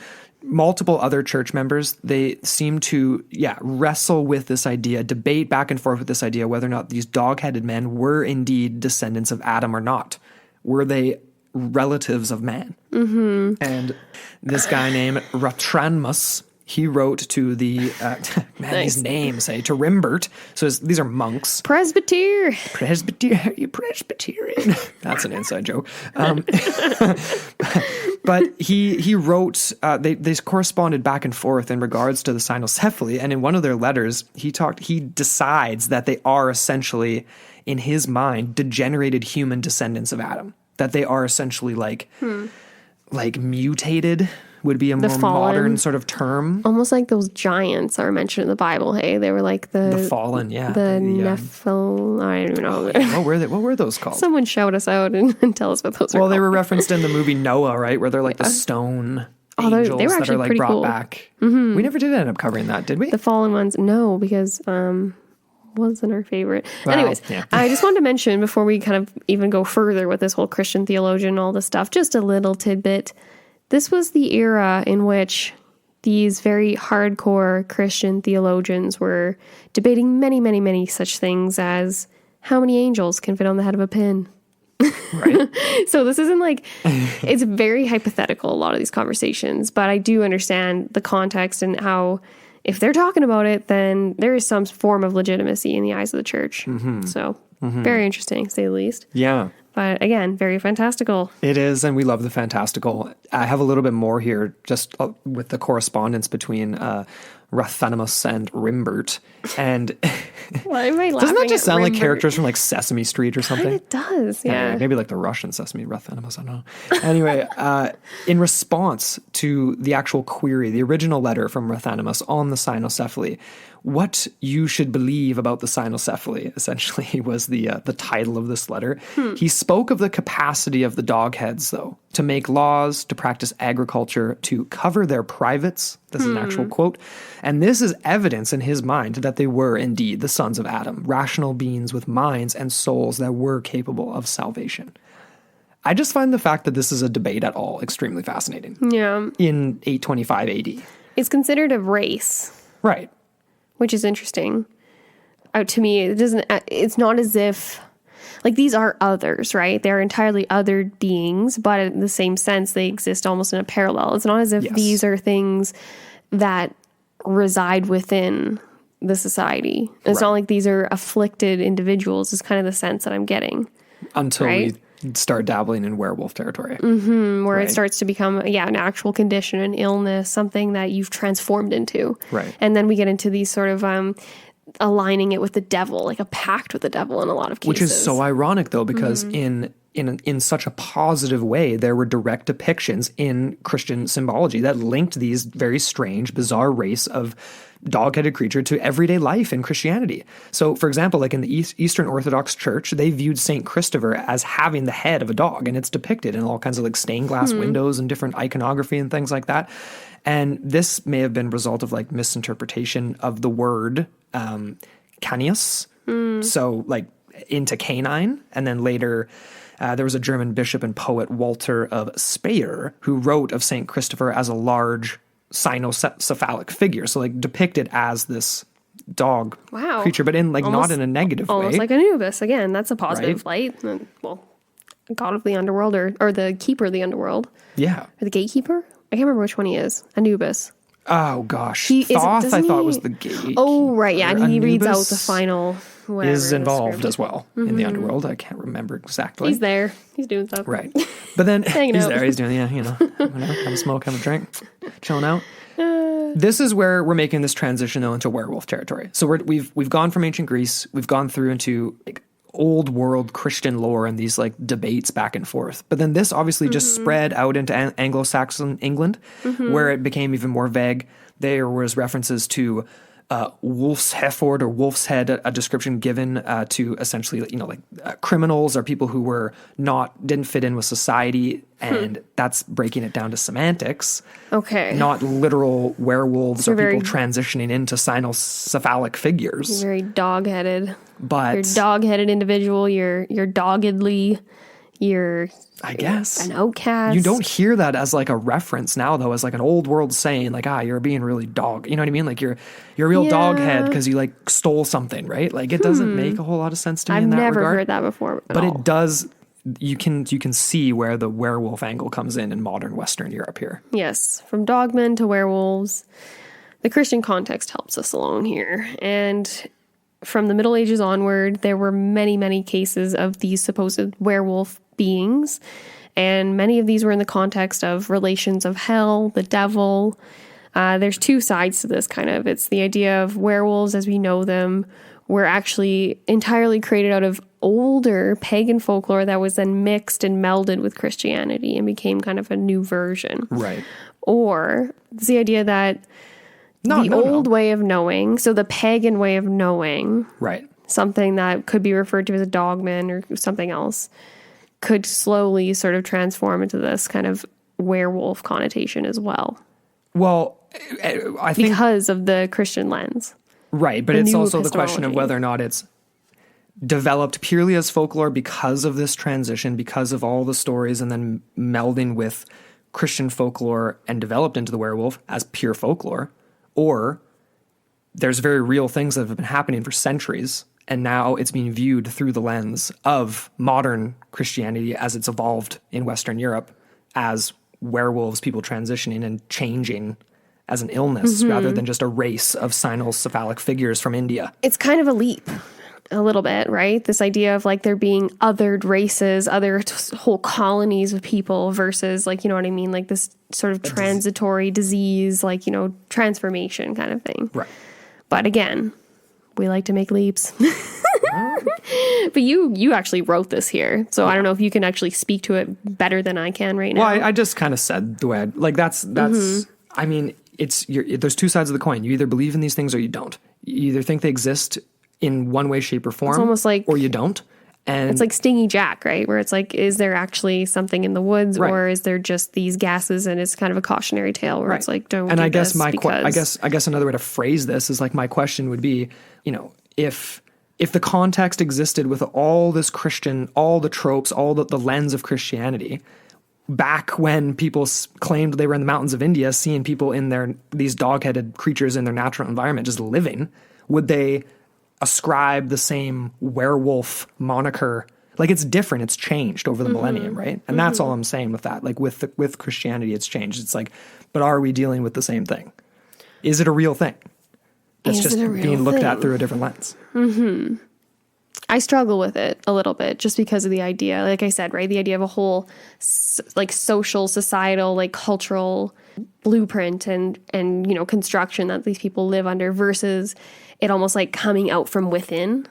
multiple other church members, they seem to, wrestle with this idea, debate back and forth with this idea whether or not these dog-headed men were indeed descendants of Adam or not. Were they relatives of man? Mm-hmm. And this guy named Ratranmus, he wrote to the, these names, to Rimbert. So these are monks. Presbyterian. You Presbyterian. That's an inside joke. But he wrote, they corresponded back and forth in regards to the cynocephaly. And in one of their letters, he decides that they are essentially, in his mind, degenerated human descendants of Adam. That they are essentially like mutated would be a more modern sort of term. Almost like those giants are mentioned in the Bible, hey? They were like the fallen, yeah. The Nephil, I don't even know. What were those called? Someone shout us out and tell us what those are. Well, they were referenced in the movie Noah, right? Where they're like the stone angels they were that are like brought cool. back. Mm-hmm. We never did end up covering that, did we? The fallen ones, no, because wasn't our favorite. Well, anyways, yeah. I just wanted to mention before we kind of even go further with this whole Christian theologian and all this stuff, just a little tidbit. This was the era in which these very hardcore Christian theologians were debating many, many, many such things as how many angels can fit on the head of a pin. Right. So this isn't like, it's very hypothetical, a lot of these conversations, but I do understand the context and how if they're talking about it, then there is some form of legitimacy in the eyes of the church. Mm-hmm. So very interesting, to say the least. Yeah. But again, very fantastical. It is, and we love the fantastical. I have a little bit more here, just with the correspondence between Rathenimus and Rimbert. And why am I laughing? Doesn't that just sound Rimbert? like characters from like Sesame Street or something? It does, yeah. Anyway, maybe like the Russian Sesame, Rathenimus, I don't know. Anyway, in response to the actual query, the original letter from Rathenimus on the cynocephaly, what you should believe about the cynocephaly, essentially, was the title of this letter. He spoke of the capacity of the dogheads, though, to make laws, to practice agriculture, to cover their privates. This is an actual quote. And this is evidence in his mind that they were indeed the sons of Adam, rational beings with minds and souls that were capable of salvation. I just find the fact that this is a debate at all extremely fascinating. Yeah. In 825 AD. It's considered a race. Right. Which is interesting. To me, it's not as if, like, these are others, right? They're entirely other beings, but in the same sense, they exist almost in a parallel. It's not as if these are things that reside within the society. It's not like these are afflicted individuals, is kind of the sense that I'm getting. Until we start dabbling in werewolf territory. Where it starts to become, an actual condition, an illness, something that you've transformed into. Right. And then we get into these sort of aligning it with the devil, like a pact with the devil in a lot of cases. Which is so ironic, though, because in such a positive way, there were direct depictions in Christian symbology that linked these very strange, bizarre race of dog-headed creature to everyday life in Christianity. So, for example, like in the Eastern Orthodox Church, they viewed St. Christopher as having the head of a dog, and it's depicted in all kinds of like stained glass windows and different iconography and things like that. And this may have been a result of like misinterpretation of the word canius, so like into canine, and then later there was a German bishop and poet, Walter of Speyer, who wrote of St. Christopher as a large cynocephalic figure, so like depicted as this dog creature, but in like not in a negative way. Almost like Anubis. Again, that's a positive light. Well, god of the underworld or the keeper of the underworld. Yeah. Or the gatekeeper? I can't remember which one he is. Anubis. Oh, gosh. Thoth, I thought was the gatekeeper. Oh, right, yeah. And he reads out Anubis the final whatever. Is involved as well in the underworld. I can't remember exactly. He's there. He's doing stuff. Right. But then he's out. there. He's doing, whatever, have a smoke, have a drink, chilling out. This is where we're making this transition, though, into werewolf territory. So we've gone from ancient Greece. We've gone through into like old world Christian lore and these like debates back and forth. But then this obviously just spread out into Anglo-Saxon England, where it became even more vague. There was references to wolf's hefford or wolf's head, a description given to essentially, criminals or people who didn't fit in with society. And that's breaking it down to semantics. Okay. Not literal werewolves or people transitioning into cynocephalic figures. You're very dog-headed. But you're a dog-headed individual. You're doggedly, you're I guess an outcast. you don't hear that as like a reference now, though, as like an old world saying, like, you're being really dog. You know what I mean? Like you're a real dog head because you like stole something, right? Like it doesn't make a whole lot of sense to me in that regard. I've never heard that before. But it does. You can see where the werewolf angle comes in modern Western Europe here. Yes, from dogmen to werewolves, the Christian context helps us along here. And from the Middle Ages onward, there were many, many cases of these supposed werewolf beings. And many of these were in the context of relations of hell, the devil. There's two sides to this kind of. It's the idea of werewolves as we know them were actually entirely created out of older pagan folklore that was then mixed and melded with Christianity and became kind of a new version. Right. Or it's the idea that the old way of knowing, so the pagan way of knowing, right, something that could be referred to as a dogman or something else, could slowly sort of transform into this kind of werewolf connotation as well. Well, I think because of the Christian lens. Right, but it's also the question of whether or not it's developed purely as folklore because of this transition, because of all the stories and then melding with Christian folklore and developed into the werewolf as pure folklore, or there's very real things that have been happening for centuries and now it's being viewed through the lens of modern Christianity as it's evolved in Western Europe as werewolves, people transitioning and changing as an illness rather than just a race of cynocephalic figures from India. It's kind of a leap. A little bit, right? This idea of like there being othered races, other whole colonies of people versus like, you know what I mean? Like this sort of transitory disease, like, you know, transformation kind of thing. Right. But again, we like to make leaps. But you actually wrote this here. So I don't know if you can actually speak to it better than I can right now. Well, I just kind of said the way that's I mean, there's two sides of the coin. You either believe in these things or you don't. You either think they exist in one way, shape, or form, it's almost like, or you don't. And it's like Stingy Jack, right? Where it's like, is there actually something in the woods, right, or is there just these gases? And it's kind of a cautionary tale where it's like, don't. And do I guess this I guess another way to phrase this is like my question would be, you know, if the context existed with all this Christian, all the tropes, all the lens of Christianity, back when people claimed they were in the mountains of India, seeing people in these dog-headed creatures in their natural environment just living, would they ascribe the same werewolf moniker? Like it's different, it's changed over the millennium, right? And that's all I'm saying with that. Like with Christianity, it's changed. It's like, but are we dealing with the same thing? Is it a real thing? It's just being looked at through a different lens. I struggle with it a little bit just because of the idea, like I said, right? The idea of a whole like social, societal, like cultural blueprint and you know, construction that these people live under versus it almost like coming out from within,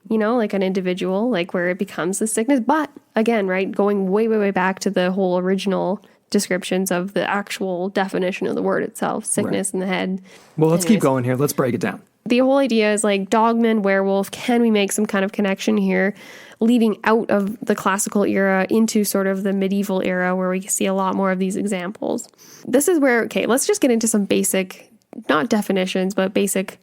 you know, like an individual, like where it becomes the sickness. But again, right, going way, way, way back to the whole original descriptions of the actual definition of the word itself, sickness in the head. Well, let's keep going here. Let's break it down. The whole idea is like dogman, werewolf, can we make some kind of connection here leading out of the classical era into sort of the medieval era where we see a lot more of these examples? This is where, okay, let's just get into some basic, not definitions, but basic,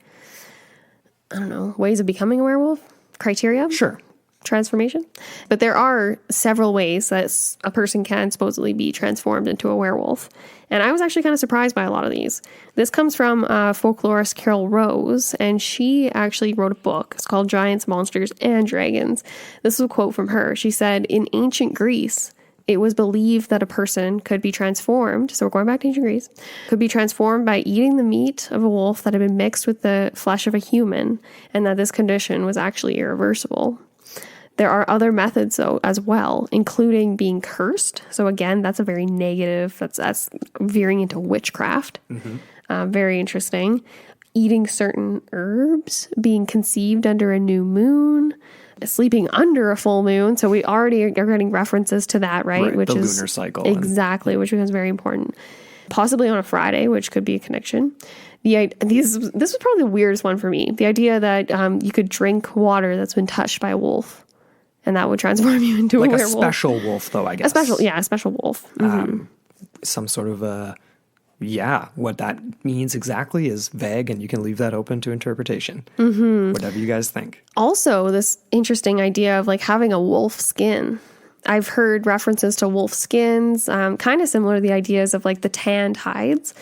I don't know, ways of becoming a werewolf? Criteria? Sure. Transformation? But there are several ways that a person can supposedly be transformed into a werewolf. And I was actually kind of surprised by a lot of these. This comes from folklorist Carol Rose, and she actually wrote a book. It's called Giants, Monsters, and Dragons. This is a quote from her. She said, in ancient Greece, it was believed that a person could be transformed, so we're going back to ancient Greece, could be transformed by eating the meat of a wolf that had been mixed with the flesh of a human, and that this condition was actually irreversible. There are other methods, though, as well, including being cursed. So again, that's a very negative, that's veering into witchcraft. Very interesting. Eating certain herbs, being conceived under a new moon, sleeping under a full moon. So we already are getting references to that, right? Which the is lunar cycle. Exactly, which becomes very important. Possibly on a Friday, which could be a connection. This was probably the weirdest one for me. The idea that you could drink water that's been touched by a wolf, and that would transform you into like a werewolf. A special wolf, though, I guess. A special wolf. Some sort of what that means exactly is vague, and you can leave that open to interpretation. Whatever you guys think. Also, this interesting idea of like having a wolf skin. I've heard references to wolf skins, kind of similar to the ideas of like the tanned hides.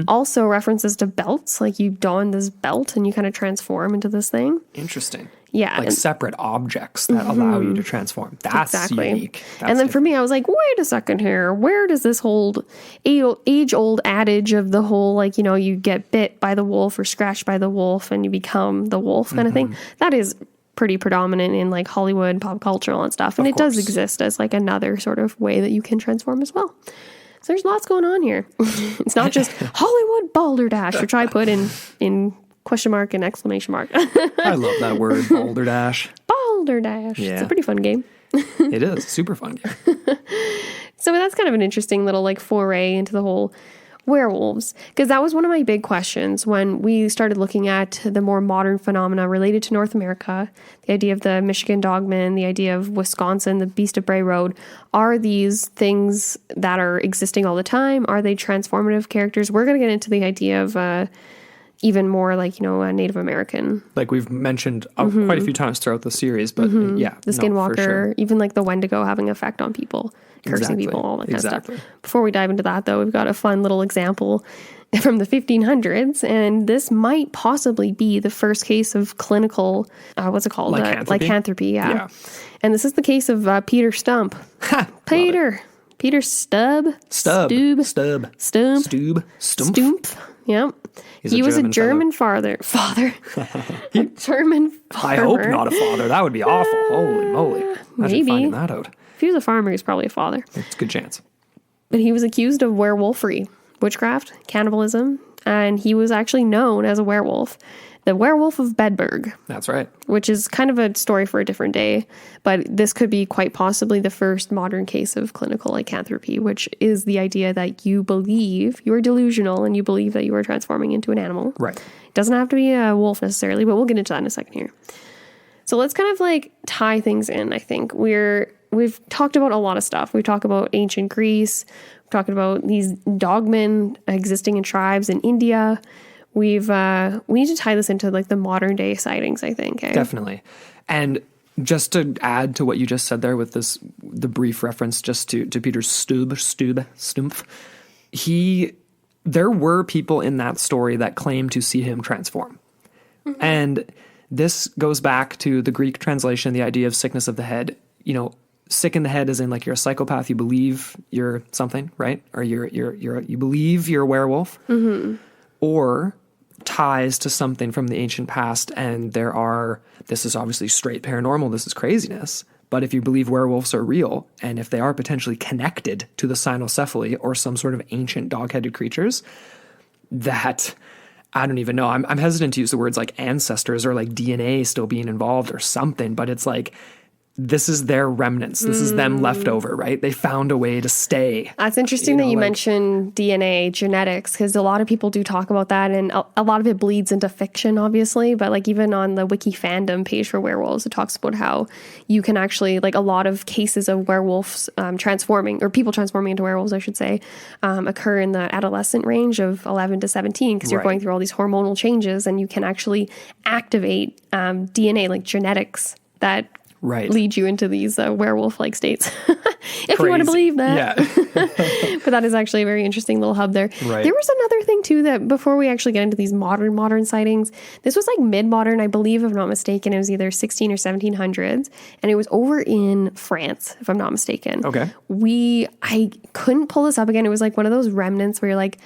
Also references to belts, like you don this belt and you kind of transform into this thing. Interesting. Yeah. Like separate objects that allow you to transform. That's unique. That's and then for me, I was like, wait a second here. Where does this whole age-old adage of the whole, like, you know, you get bit by the wolf or scratched by the wolf and you become the wolf kind of thing? That is pretty predominant in like Hollywood, pop culture, and stuff. And it does exist as like another sort of way that you can transform as well. So there's lots going on here. It's not just Hollywood balderdash, which I put in question mark and exclamation mark. I love that word, balderdash. Balderdash. Yeah. It's a pretty fun game. It is. Super fun game. So that's kind of an interesting little like foray into the whole werewolves, because that was one of my big questions when we started looking at the more modern phenomena related to North America, the idea of the Michigan Dogman, the idea of Wisconsin, the Beast of Bray Road. Are these things that are existing all the time? Are they transformative characters? We're going to get into the idea of even more like, you know, a Native American. Like we've mentioned quite a few times throughout the series, but yeah. The Skinwalker, for sure. even like the Wendigo having effect on people, cursing people, all that kind of stuff. Before we dive into that, though, we've got a fun little example from the 1500s, and this might possibly be the first case of clinical, what's it called? Lycanthropy, yeah. And this is the case of Peter Stump. Peter Stubb. Yeah. He was a German father. A German farmer. I hope not a father. That would be awful. Holy moly. Imagine finding that out. If he was a farmer, he's probably a father. It's a good chance. But he was accused of werewolfery, witchcraft, cannibalism, and he was actually known as a werewolf. The Werewolf of Bedburg. That's right. Which is kind of a story for a different day, but this could be quite possibly the first modern case of clinical lycanthropy, which is the idea that you believe you are delusional and you believe that you are transforming into an animal. Right. It doesn't have to be a wolf necessarily, but we'll get into that in a second here. So let's kind of like tie things in, I think. We've talked about a lot of stuff. We've talked about ancient Greece. We've talked about these dogmen existing in tribes in India. We need to tie this into like the modern day sightings, I think. Eh? Definitely. And just to add to what you just said there with the brief reference just to Peter Stumpf, there were people in that story that claimed to see him transform. And this goes back to the Greek translation, the idea of sickness of the head. You know, sick in the head as in like you're a psychopath, you believe you're something, right? Or you believe you're a werewolf. Or ties to something from the ancient past, and this is obviously straight paranormal, this is craziness, but if you believe werewolves are real, and if they are potentially connected to the cynocephaly or some sort of ancient dog-headed creatures, that, I don't even know, I'm hesitant to use the words like ancestors or like DNA still being involved or something, but it's like, this is their remnants. This is them left over, right? They found a way to stay. That's interesting that you mentioned DNA, genetics, because a lot of people do talk about that, and a lot of it bleeds into fiction, obviously. But like even on the Wiki fandom page for werewolves, it talks about how you can actually, like a lot of cases of werewolves transforming, or people transforming into werewolves, I should say, occur in the adolescent range of 11 to 17, because you're going through all these hormonal changes, and you can actually activate DNA, like genetics, that lead you into these werewolf-like states, if you want to believe that. Yeah. But that is actually a very interesting little hub there. Right. There was another thing too that before we actually get into these modern sightings, this was like mid-modern, I believe, if I'm not mistaken. It was either 16 or 1700s, and it was over in France, if I'm not mistaken. Okay. I couldn't pull this up again. It was like one of those remnants where you're like,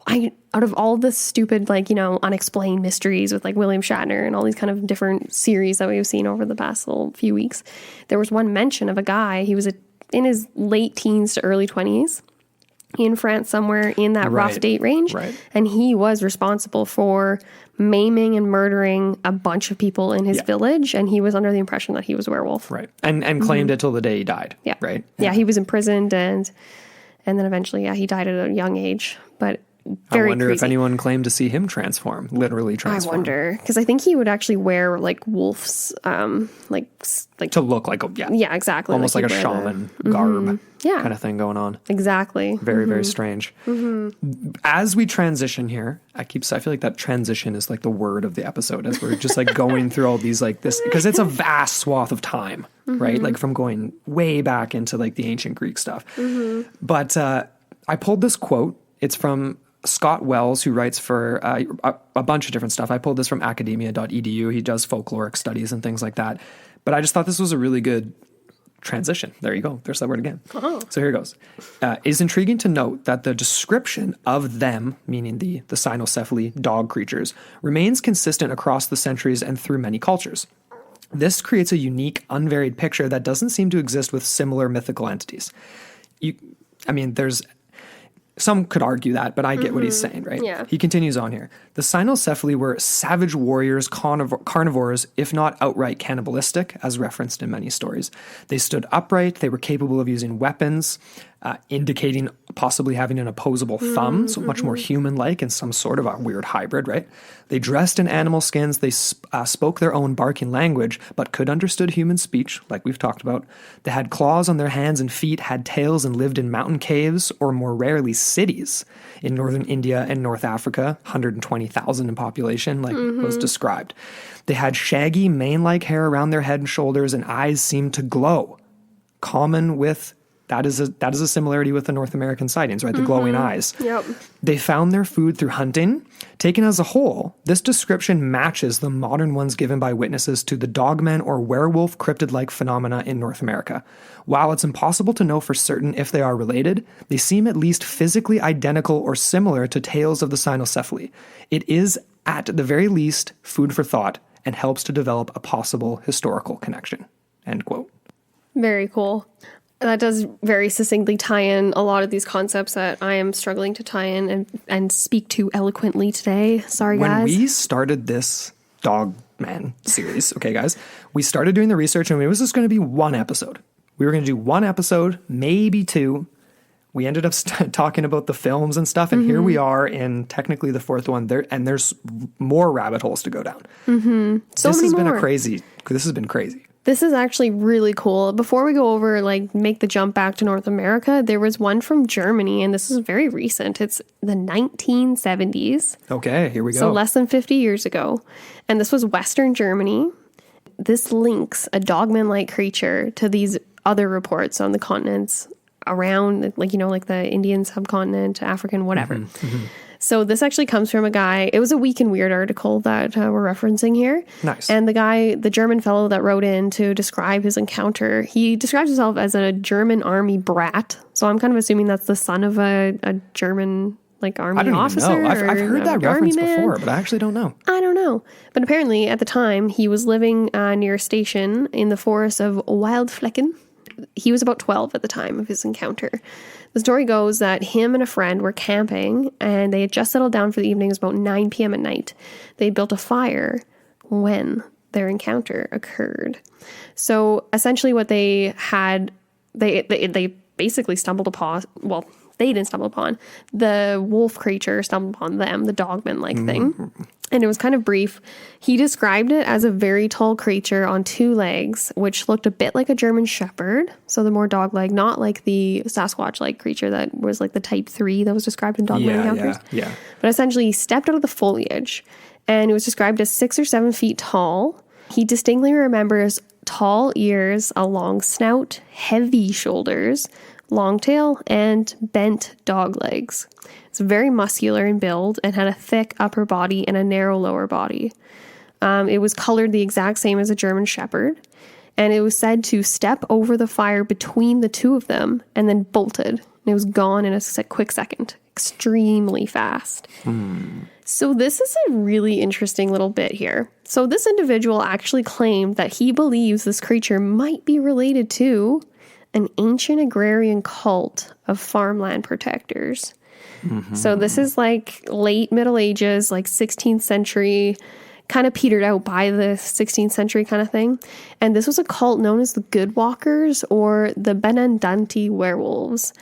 out of all the stupid, like, you know, unexplained mysteries with like William Shatner and all these kind of different series that we've seen over the past few weeks, there was one mention of a guy, he was in his late teens to early 20s in France, somewhere in that rough date range. Right. And he was responsible for maiming and murdering a bunch of people in his village. And he was under the impression that he was a werewolf. Right. And claimed it till the day he died. Yeah. Right. Yeah. He was imprisoned and then eventually, he died at a young age. But very I wonder crazy. if anyone claimed to see him literally I transform. wonder, because I think he would actually wear like wolf's, like To look like yeah, exactly, almost like a he'd wear shaman garb Yeah. kind of thing going on. exactly. Very, very strange. As we transition here, I feel like that transition is like the word of the episode as we're just like going through all these like this, because it's a vast swath of time, right? Like from going way back into like the ancient Greek stuff. But I pulled this quote. It's from Scott Wells, who writes for a bunch of different stuff. I pulled this from academia.edu. He does folkloric studies and things like that. But I just thought this was a really good transition. There you go. There's that word again. Oh. So here it goes. It is intriguing to note that the description of them, meaning the cynocephaly dog creatures, remains consistent across the centuries and through many cultures. This creates a unique, unvaried picture that doesn't seem to exist with similar mythical entities. There's some could argue that, but I get what he's saying, right? Yeah. He continues on here. The cynocephaly were savage warriors, carnivores, if not outright cannibalistic, as referenced in many stories. They stood upright. They were capable of using weapons, indicating possibly having an opposable thumb, so much more human-like and some sort of a weird hybrid, right? They dressed in animal skins. They spoke their own barking language, but could understood human speech, like we've talked about. They had claws on their hands and feet, had tails, and lived in mountain caves, or more rarely cities, in northern India and North Africa, 120,000 in population, like was described. They had shaggy, mane-like hair around their head and shoulders, and eyes seemed to glow. Common with that is a similarity with the North American sightings, right? The glowing eyes. Yep. They found their food through hunting. Taken as a whole, this description matches the modern ones given by witnesses to the Dogman or werewolf cryptid-like phenomena in North America. While it's impossible to know for certain if they are related, they seem at least physically identical or similar to tales of the cynocephaly. It is, at the very least, food for thought and helps to develop a possible historical connection. End quote. Very cool. That does very succinctly tie in a lot of these concepts that I am struggling to tie in and speak to eloquently today. Sorry, guys. When we started this Dogman series, okay, guys, we started doing the research and it was just going to be one episode. We were going to do one episode, maybe two. We ended up talking about the films and stuff, and here we are in technically the fourth one. There's more rabbit holes to go down. So this many has more. This has been crazy. This is actually really cool. Before we go over, make the jump back to North America, there was one from Germany, and this is very recent. It's the 1970s. Okay, here we go. So less than 50 years ago. And this was Western Germany. This links a dogman-like creature to these other reports on the continents around, like the Indian subcontinent, African, whatever. So this actually comes from a guy. It was a Week in Weird article that we're referencing here. Nice. And the German fellow that wrote in to describe his encounter, he describes himself as a German army brat. So I'm kind of assuming that's the son of a German army I don't officer. even know. I've heard that reference before, but I actually don't know. I don't know. But apparently at the time he was living near a station in the forest of Wildflecken. He was about 12 at the time of his encounter. The story goes that him and a friend were camping and they had just settled down for the evening. It was about 9 p.m. at night. They built a fire when their encounter occurred. So essentially what they had, they basically stumbled upon, well, they didn't stumble upon, the wolf creature stumbled upon them, the dogman-like thing. And it was kind of brief. He described it as a very tall creature on two legs, which looked a bit like a German shepherd. So the more dog-leg, not like the Sasquatch-like creature that was like the type 3 that was described in Dogman encounters. Yeah. But essentially, he stepped out of the foliage, and it was described as 6 or 7 feet tall. He distinctly remembers tall ears, a long snout, heavy shoulders, long tail, and bent dog legs. It's very muscular in build and had a thick upper body and a narrow lower body. It was colored the exact same as a German shepherd, and it was said to step over the fire between the two of them and then bolted. And it was gone in a quick second, extremely fast. So this is a really interesting little bit here. So this individual actually claimed that he believes this creature might be related to an ancient agrarian cult of farmland protectors. So this is late Middle Ages, 16th century, kind of petered out by the 16th century kind of thing. And this was a cult known as the Good Walkers or the Benandanti werewolves.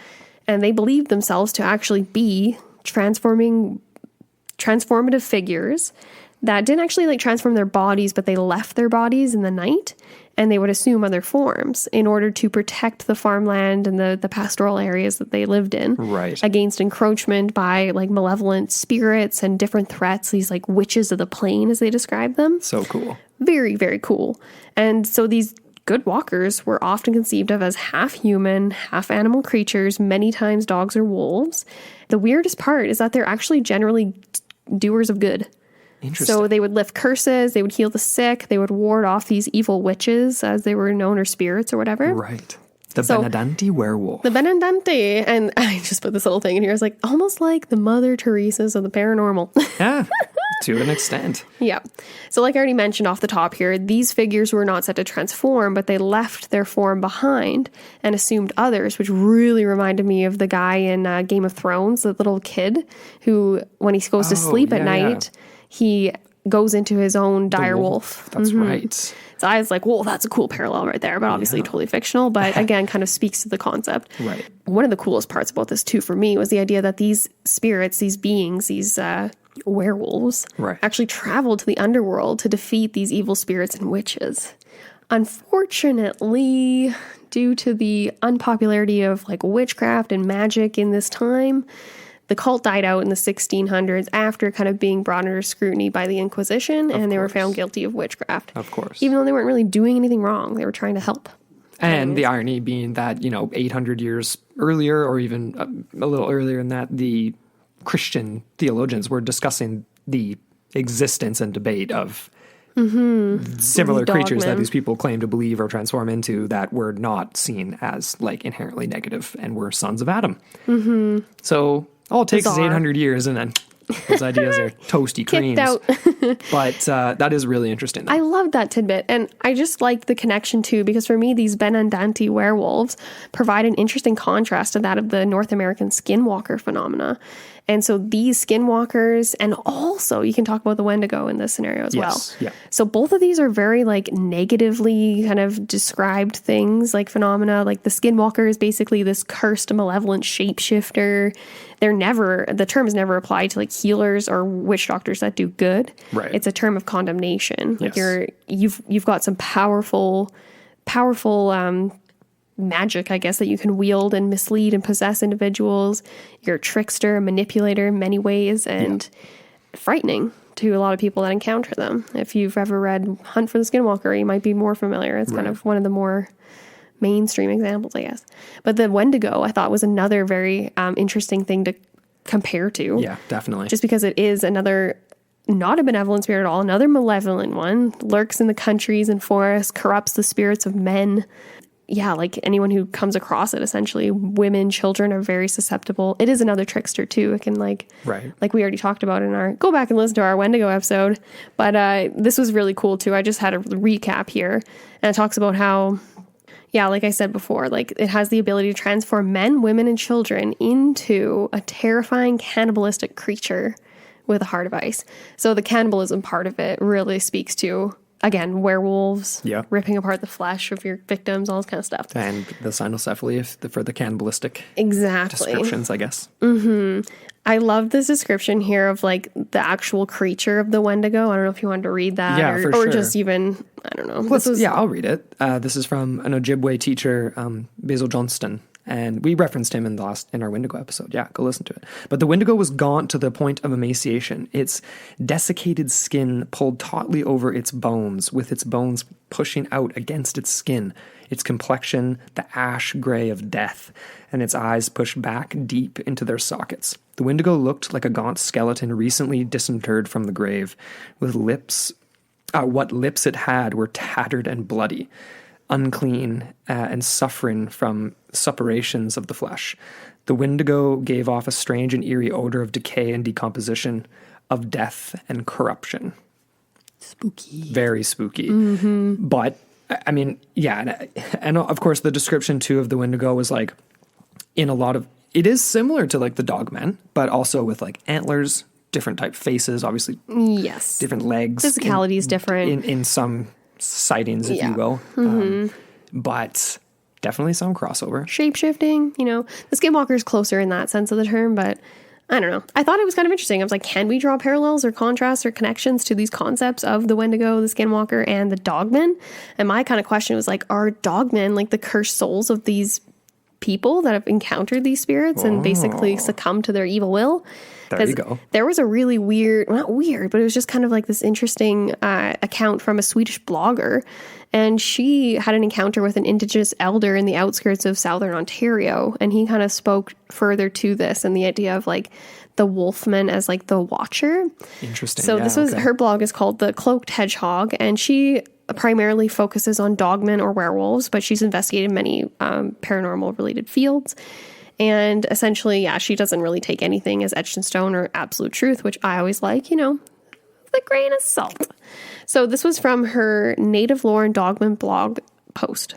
And they believed themselves to actually be transformative figures that didn't actually like transform their bodies, but they left their bodies in the night and they would assume other forms in order to protect the farmland and the pastoral areas that they lived in against encroachment by like malevolent spirits and different threats, these like witches of the plain as they describe them. So cool. Very, very cool. And so these good walkers were often conceived of as half human, half animal creatures, many times dogs or wolves. The weirdest part is that they're actually generally doers of good. So they would lift curses, they would heal the sick, they would ward off these evil witches, as they were known, or spirits or whatever. Right. The Benedante werewolf. The Benedante. And I just put this little thing in here. It's like almost like the Mother Teresa's of the paranormal. Yeah, to an extent. Yeah. So like I already mentioned off the top here, these figures were not set to transform, but they left their form behind and assumed others, which really reminded me of the guy in Game of Thrones, the little kid who, when he goes to sleep at night, he goes into his own dire wolf. That's right. So I was like, whoa, that's a cool parallel right there, but obviously totally fictional, but again, kind of speaks to the concept. Right. One of the coolest parts about this too, for me, was the idea that these spirits, these beings, these werewolves, actually traveled to the underworld to defeat these evil spirits and witches. Unfortunately, due to the unpopularity of like witchcraft and magic in this time, the cult died out in the 1600s after kind of being brought under scrutiny by the Inquisition, and they were found guilty of witchcraft. Of course. Even though they weren't really doing anything wrong. They were trying to help. And the irony being that, 800 years earlier, or even a little earlier than that, the Christian theologians were discussing the existence and debate of similar creatures that these people claim to believe or transform into that were not seen as like inherently negative and were sons of Adam. So all it takes is 800 years and then those ideas are toasty creams. But that is really interesting, though. I love that tidbit. And I just like the connection too, because for me, these Benedante werewolves provide an interesting contrast to that of the North American skinwalker phenomena. And so these skinwalkers, and also you can talk about the Wendigo in this scenario as well. Yeah. So both of these are very like negatively kind of described things, like phenomena. Like the skinwalker is basically this cursed, malevolent shapeshifter. The term is never applied to like healers or witch doctors that do good. Right. It's a term of condemnation. Like you've got some powerful magic, I guess, that you can wield and mislead and possess individuals. You're a trickster, a manipulator in many ways, and frightening to a lot of people that encounter them. If you've ever read Hunt for the Skinwalker, you might be more familiar. It's kind of one of the more mainstream examples, I guess. But the Wendigo, I thought, was another very interesting thing to compare to. Yeah, definitely. Just because it is another, not a benevolent spirit at all, another malevolent one, lurks in the countries and forests, corrupts the spirits of men. Yeah, like anyone who comes across it, essentially, women, children are very susceptible. It is another trickster too. It can like we already talked about in our, go back and listen to our Wendigo episode. But this was really cool too. I just had a recap here, and it talks about how, like I said before, like it has the ability to transform men, women, and children into a terrifying cannibalistic creature with a heart of ice. So the cannibalism part of it really speaks to, again, werewolves, ripping apart the flesh of your victims, all this kind of stuff. And the cynocephaly for the cannibalistic descriptions, I guess. I love this description here of like the actual creature of the Wendigo. I don't know if you wanted to read that or just even, I don't know. I'll read it. This is from an Ojibwe teacher, Basil Johnston. And we referenced him in our Wendigo episode. Yeah, go listen to it. But the Wendigo was gaunt to the point of emaciation. Its desiccated skin pulled tautly over its bones, with its bones pushing out against its skin. Its complexion, the ash gray of death, and its eyes pushed back deep into their sockets. The Wendigo looked like a gaunt skeleton recently disinterred from the grave, with lips. What lips it had were tattered and bloody, unclean, and suffering from suppurations of the flesh. The Wendigo gave off a strange and eerie odor of decay and decomposition, of death and corruption. Spooky. Very spooky. But, I mean, and of course the description too of the Wendigo was like, in a lot of, it is similar to like the Dogman, but also with like antlers, different type faces, obviously. Yes. Different legs. Physicality is different. In some sightings, if you will. But definitely some crossover. Shape-shifting, the Skinwalker is closer in that sense of the term, but I don't know. I thought it was kind of interesting. I was like, can we draw parallels or contrasts or connections to these concepts of the Wendigo, the Skinwalker, and the Dogman? And my kind of question was like, are Dogmen like the cursed souls of these people that have encountered these spirits and basically succumbed to their evil will? There you go. There was a really weird, well, not weird, but it was just kind of like this interesting account from a Swedish blogger. And she had an encounter with an Indigenous elder in the outskirts of southern Ontario. And he kind of spoke further to this and the idea of like the Wolfman as like the watcher. Interesting. So this was, her blog is called The Cloaked Hedgehog. And she primarily focuses on dogmen or werewolves, but she's investigated many paranormal related fields. And essentially, yeah, she doesn't really take anything as etched in stone or absolute truth, which I always like, you know, with a grain of salt. So this was from her Native Lore and Dogman blog post.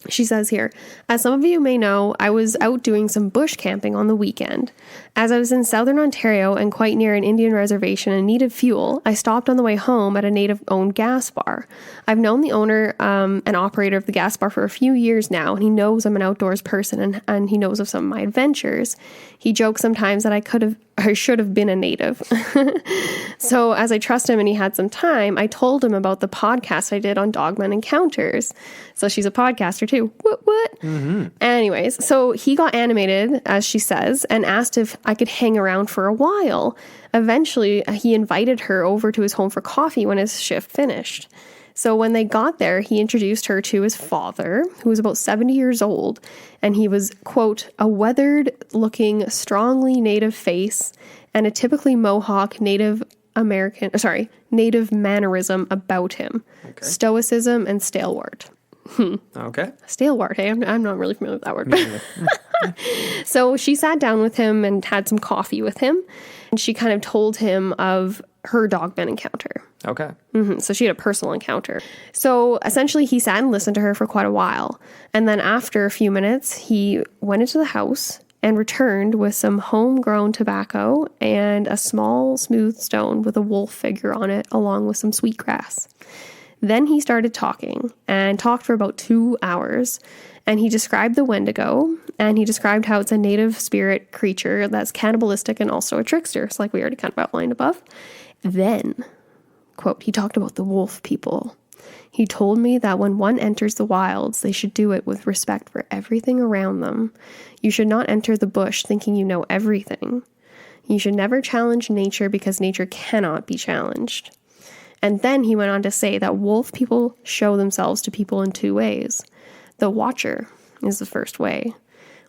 She says here, as some of you may know, I was out doing some bush camping on the weekend. As I was in southern Ontario and quite near an Indian reservation and needed fuel, I stopped on the way home at a native-owned gas bar. I've known the owner and operator of the gas bar for a few years now, and he knows I'm an outdoors person and he knows of some of my adventures. He jokes sometimes that I should have been a native. So as I trust him and he had some time, I told him about the podcast I did on Dogman Encounters. So she's a podcaster too. What? Mm-hmm. Anyways, so he got animated, as she says, and asked if I could hang around for a while. Eventually, he invited her over to his home for coffee when his shift finished. So when they got there, he introduced her to his father, who was about 70 years old, and he was, quote, a weathered-looking, strongly native face and a typically Mohawk Native mannerism about him. Okay. Stoicism and stalwart. Okay. Stalwart, hey? I'm not really familiar with that word. So she sat down with him and had some coffee with him, and she kind of told him of her Dogman encounter. Okay. Mm-hmm. So she had a personal encounter. So essentially he sat and listened to her for quite a while. And then after a few minutes, he went into the house and returned with some homegrown tobacco and a small smooth stone with a wolf figure on it, along with some sweetgrass. Then he started talking and talked for about 2 hours. And he described the Wendigo, and he described how it's a native spirit creature that's cannibalistic and also a trickster. It's like we already kind of outlined above. Then, quote, he talked about the wolf people. He told me that when one enters the wilds, they should do it with respect for everything around them. You should not enter the bush thinking you know everything. You should never challenge nature because nature cannot be challenged. And then he went on to say that wolf people show themselves to people in 2 ways. The watcher is the first way.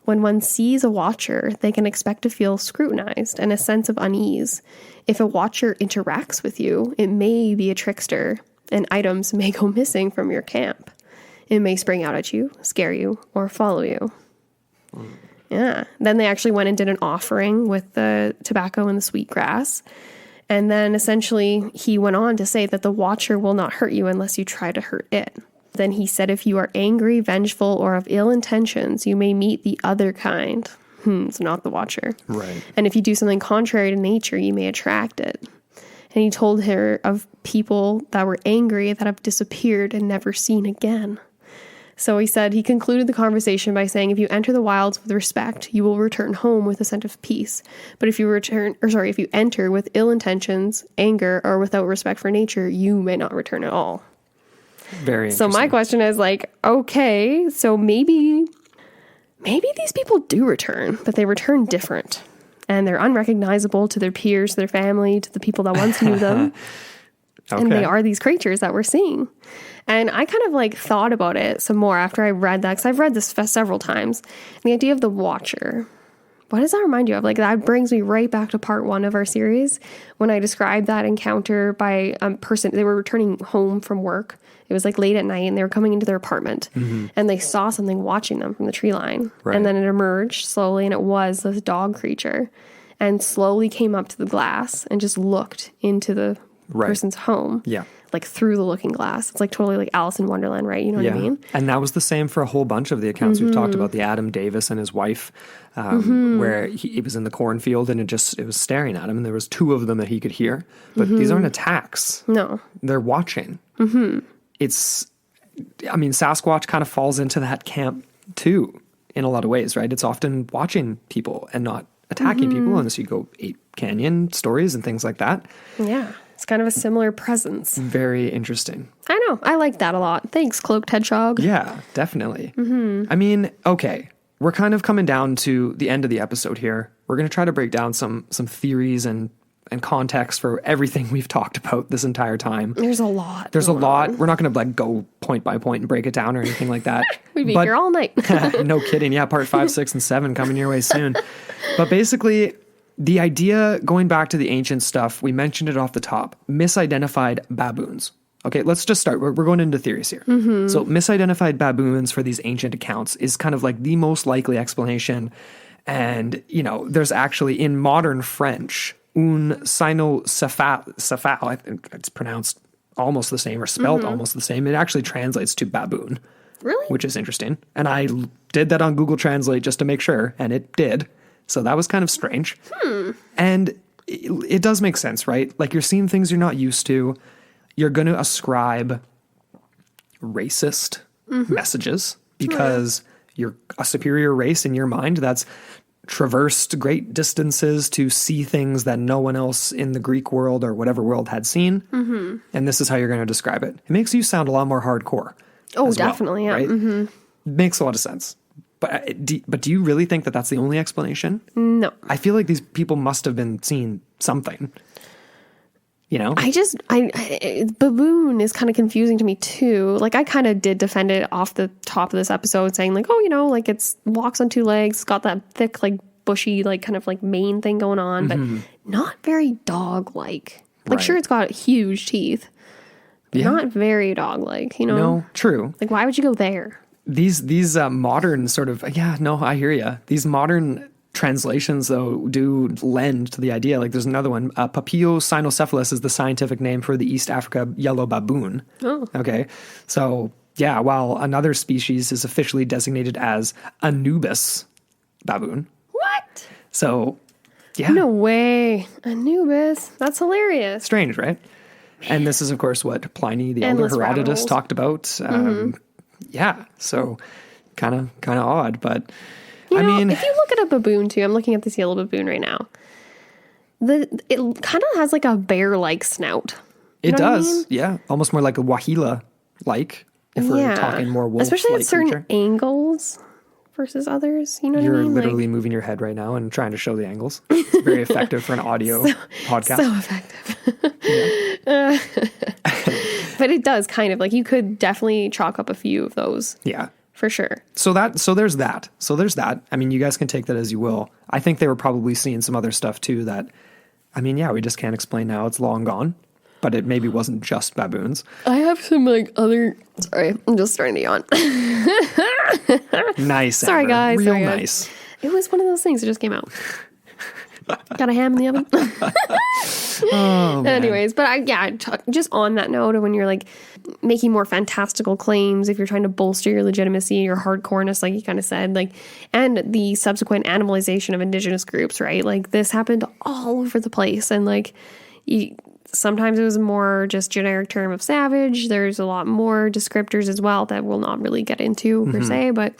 When one sees a watcher, they can expect to feel scrutinized and a sense of unease. If a watcher interacts with you, it may be a trickster, and items may go missing from your camp. It may spring out at you, scare you, or follow you. Yeah. Then they actually went and did an offering with the tobacco and the sweetgrass. And then essentially he went on to say that the watcher will not hurt you unless you try to hurt it. Then he said, if you are angry, vengeful, or of ill intentions, you may meet the other kind. So not the watcher. Right. And if you do something contrary to nature, you may attract it. And he told her of people that were angry that have disappeared and never seen again. So he said, he concluded the conversation by saying, if you enter the wilds with respect, you will return home with a sense of peace. But if you if you enter with ill intentions, anger, or without respect for nature, you may not return at all. Very interesting. So my question is like, okay, so maybe these people do return, but they return different. And they're unrecognizable to their peers, to their family, to the people that once knew them. Okay. And they are these creatures that we're seeing. And I kind of like thought about it some more after I read that, because I've read this several times. And the idea of the watcher, what does that remind you of? Like, that brings me right back to part 1 of our series when I described that encounter by a person. They were returning home from work. It was like late at night and they were coming into their apartment and they saw something watching them from the tree line. Right. And then it emerged slowly and it was this dog creature and slowly came up to the glass and just looked into the person's home. Yeah. Like through the looking glass. It's like totally like Alice in Wonderland, right? You know what I mean? And that was the same for a whole bunch of the accounts we've talked about, the Adam Davis and his wife, where he was in the cornfield and it was staring at him and there was 2 of them that he could hear. But these aren't attacks. No. They're watching. Sasquatch kind of falls into that camp too in a lot of ways, right? It's often watching people and not attacking people unless you go Ape Canyon stories and things like that. Yeah. It's kind of a similar presence. Very interesting. I know. I like that a lot. Thanks, Cloaked Hedgehog. Yeah, definitely. I mean, okay. We're kind of coming down to the end of the episode here. We're going to try to break down some theories and context for everything we've talked about this entire time. There's a lot. There's a lot. We're not going to like go point by point and break it down or anything like that. We'd be here all night. No kidding. Yeah, part 5, 6, and 7 coming your way soon. But basically, the idea, going back to the ancient stuff, we mentioned it off the top, misidentified baboons. Okay, let's just start. We're going into theories here. So misidentified baboons for these ancient accounts is kind of like the most likely explanation. And, you know, there's actually in modern French, un cynocephale, I think it's pronounced almost the same or spelled almost the same. It actually translates to baboon. Really? Which is interesting. And I did that on Google Translate just to make sure, and it did. So that was kind of strange. And it does make sense, right? Like you're seeing things you're not used to. You're going to ascribe racist messages because you're a superior race in your mind that's traversed great distances to see things that no one else in the Greek world or whatever world had seen. And this is how you're going to describe it. It makes you sound a lot more hardcore. Oh, definitely. Well, Yeah. right? Makes a lot of sense. But do you really think that that's the only explanation? No. I feel like these people must have been seeing something. You know? Baboon is kind of confusing to me too. Like I kind of did defend it off the top of this episode saying like, oh, you know, like it's walks on 2 legs. It's got that thick, like bushy, like kind of like mane thing going on, but not very dog-like. Like sure, it's got huge teeth. But not very dog-like, you know? No, true. Like why would you go there? These modern sort of, I hear you. These modern translations, though, do lend to the idea. Like there's another one. Papilio cynocephalus is the scientific name for the East Africa yellow baboon. Oh. Okay. So, yeah, while another species is officially designated as Anubis baboon. What? So, yeah. No way. Anubis. That's hilarious. Strange, right? And this is, of course, what Pliny the Elder, Endless rabbit Herodotus holes. talked about. Yeah, so kind of odd, but You I know, mean, if you look at a baboon too, I'm looking at this yellow baboon right now. It kind of has like a bear-like snout. it know what I does. mean? Yeah, almost more like a wahila-like, if we're talking more wolf-like especially at certain creature. angles versus others. You know what You're I mean? literally moving your head right now and trying to show the angles. It's very effective for an audio podcast. So effective. But it does kind of like you could definitely chalk up a few of those. Yeah. For sure. So there's that. I mean, you guys can take that as you will. I think they were probably seeing some other stuff too that, I mean, yeah, we just can't explain now. It's long gone. But it maybe wasn't just baboons. I have some like other. Sorry, I'm just starting to yawn. Nice. Sorry, Amber. guys. Real Sorry, guys. nice. It was one of those things that just came out. Got a ham in the oven. Oh, man. Anyways, but just on that note of when you're like making more fantastical claims, if you're trying to bolster your legitimacy, your hardcoreness, like you kind of said, like, and the subsequent animalization of indigenous groups, right? Like this happened all over the place. And like, sometimes it was more just generic term of savage. There's a lot more descriptors as well that we'll not really get into per se, but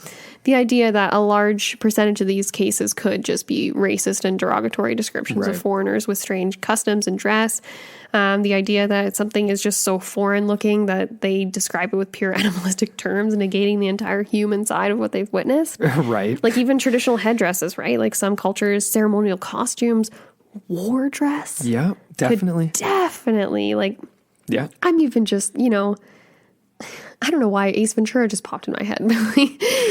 the idea that a large percentage of these cases could just be racist and derogatory descriptions of foreigners with strange customs and dress. The idea that something is just so foreign looking that they describe it with pure animalistic terms, negating the entire human side of what they've witnessed. Right. Like even traditional headdresses, right? Like some cultures, ceremonial costumes, war dress. Yeah, definitely. Definitely. Like, Yeah. I'm even just, I don't know why Ace Ventura just popped in my head.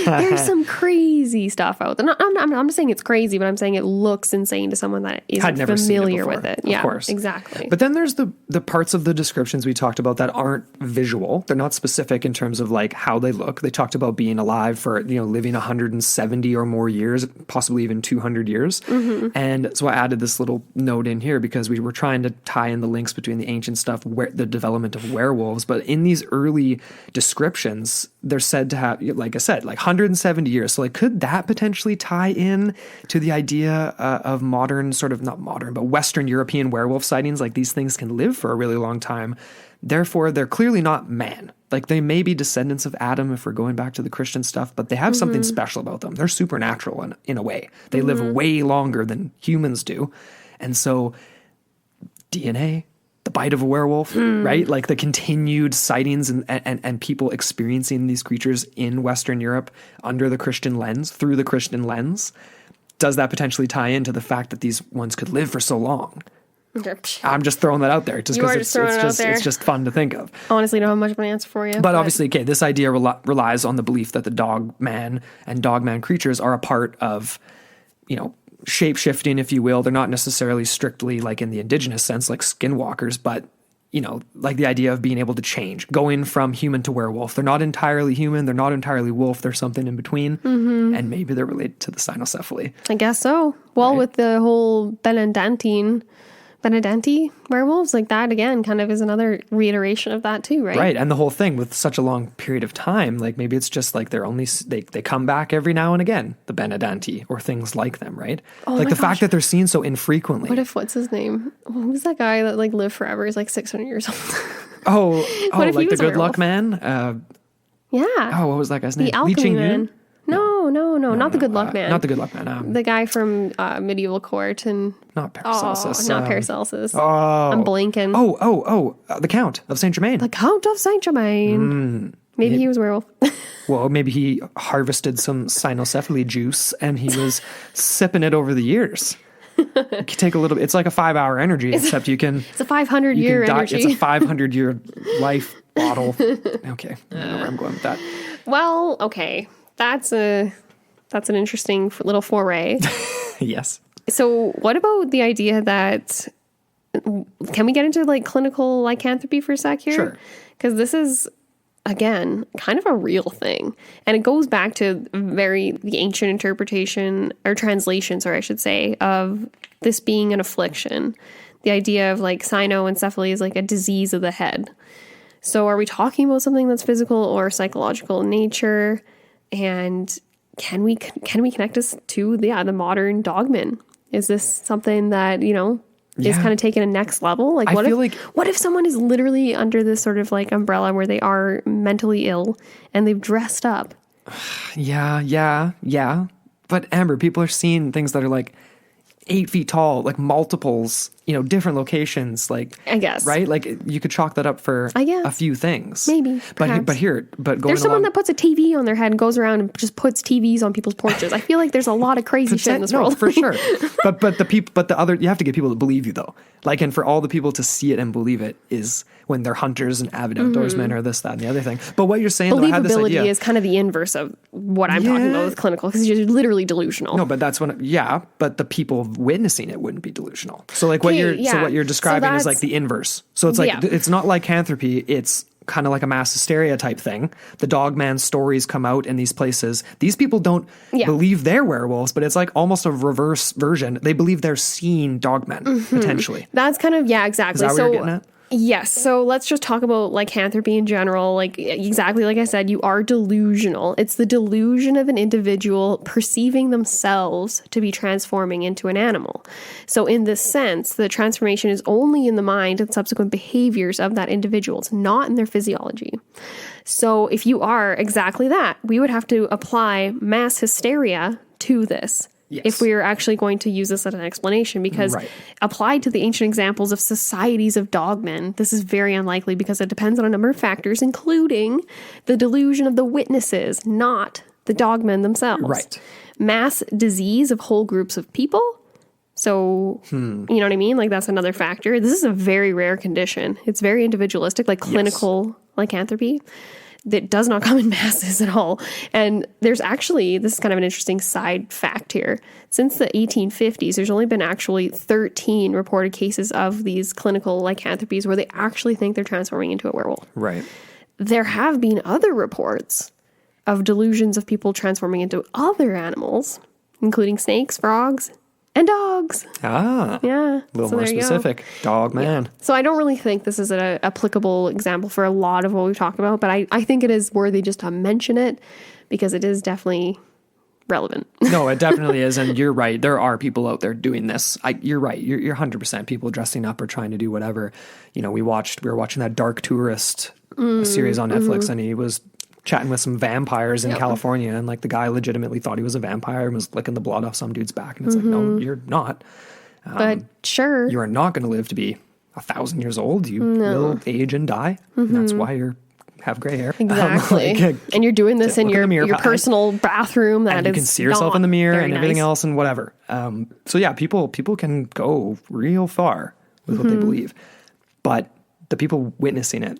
There's some crazy stuff out there. I'm not saying it's crazy, but I'm saying it looks insane to someone that isn't never seen it familiar before, with it. of Yeah, course. exactly. But then there's the parts of the descriptions we talked about that aren't visual. They're not specific in terms of like how they look. They talked about being alive for, living 170 or more years, possibly even 200 years. And so I added this little note in here because we were trying to tie in the links between the ancient stuff, where the development of werewolves. But in these early descriptions, they're said to have, like I said, like 170 years. So like, could that potentially tie in to the idea of modern, sort of not modern, but Western European werewolf sightings? Like these things can live for a really long time. Therefore, they're clearly not man. Like they may be descendants of Adam if we're going back to the Christian stuff, but they have something special about them. They're supernatural in a way. They live way longer than humans do. And so DNA, the bite of a werewolf, right? Like the continued sightings and people experiencing these creatures in Western Europe under the Christian lens, through the Christian lens. Does that potentially tie into the fact that these ones could live for so long? I'm just throwing that out there just because it's just fun to think of. Honestly, don't have much of an answer for you. But obviously, okay, this idea relies on the belief that the Dogman and Dogman creatures are a part of, shape-shifting, if you will. They're not necessarily strictly like in the indigenous sense, like skinwalkers, but, like the idea of being able to change, going from human to werewolf. They're not entirely human. They're not entirely wolf. There's something in between. And maybe they're related to the cynocephaly. I guess so. Well, with the whole Benedantine werewolves, like that again kind of is another reiteration of that too, right? Right. And the whole thing with such a long period of time, like maybe it's just like they come back every now and again, the Benedanti or things like them, right? Like the fact that they're seen so infrequently. What's his name? Who's that guy that like lived forever? He's like 600 years old. Like the good luck man? Yeah. Oh, what was that guy's name? The alchemy man. No, not the good luck man. Not the good luck man. The guy from medieval court and not Paracelsus. Not Paracelsus. I'm blanking. The Count of Saint Germain. The Count of Saint Germain. Maybe he was a werewolf. Well, maybe he harvested some cynocephaly juice and he was sipping it over the years. You can take a little bit. It's like a 5-hour energy, except you can. It's a 500-year energy. It's a 500-year life bottle. Okay, I don't know where I'm going with that. Well, okay. That's an interesting little foray. Yes. So what about the idea that, can we get into like clinical lycanthropy for a sec here? Sure. Because this is, again, kind of a real thing. And it goes back to the ancient interpretation, or translation, I should say, of this being an affliction. The idea of like cynoencephaly is like a disease of the head. So are we talking about something that's physical or psychological in nature? And can we connect this to the modern Dogman? Is this something that, is kind of taken a next level? Like what if someone is literally under this sort of like umbrella where they are mentally ill and they've dressed up? Yeah. But Amber, people are seeing things that are like 8 feet tall, like multiples, different locations, like, I guess, right? Like you could chalk that up for a few things. Maybe. But going there's someone that puts a TV on their head and goes around and just puts TVs on people's porches. I feel like there's a lot of crazy shit in this world. For sure. You have to get people to believe you though. Like, and for all the people to see it and believe it is when they're hunters and avid outdoorsmen or this, that, and the other thing. But what you're saying, though, I had this idea. Believability is kind of the inverse of what I'm talking about with clinical, because you're literally delusional. No, but that's but the people witnessing it wouldn't be delusional. So like what you're describing is like the inverse. So it's like, it's not lycanthropy, it's kind of like a mass hysteria type thing. The Dogman stories come out in these places. These people don't believe they're werewolves, but it's like almost a reverse version. They believe they're seeing Dogmen, potentially. That's kind of, exactly. Is that what you're getting at? Yes. So let's just talk about lycanthropy in general. Like exactly like I said, you are delusional. It's the delusion of an individual perceiving themselves to be transforming into an animal. So in this sense, the transformation is only in the mind and subsequent behaviors of that individual. It's not in their physiology. So if you are exactly that, we would have to apply mass hysteria to this. Yes. If we are actually going to use this as an explanation, because applied to the ancient examples of societies of dogmen, this is very unlikely because it depends on a number of factors, including the delusion of the witnesses, not the dogmen themselves. Right. Mass disease of whole groups of people. So, you know what I mean? Like that's another factor. This is a very rare condition. It's very individualistic, like clinical lycanthropy. That does not come in masses at all. And there's actually, this is kind of an interesting side fact here. Since the 1850s, there's only been actually 13 reported cases of these clinical lycanthropies where they actually think they're transforming into a werewolf. Right. There have been other reports of delusions of people transforming into other animals, including snakes, frogs, And dogs. Ah. Yeah. A little So more there you go. specific. Dogman. So I don't really think this is an applicable example for a lot of what we've talked about, but I think it is worthy just to mention it because it is definitely relevant. No, it definitely is. And you're right. There are people out there doing this. You're right. You're 100% people dressing up or trying to do whatever. You know, we were watching that Dark Tourist series on Netflix, and he was chatting with some vampires in California, and like the guy legitimately thought he was a vampire and was licking the blood off some dude's back. And it's like, no, you're not. But sure. You are not going to live to be 1,000 years old. You will age and die. And that's why you have gray hair. Exactly. And you're doing this in your personal bathroom that you can see yourself in the mirror and everything else and whatever. So yeah, people can go real far with what they believe. But the people witnessing it,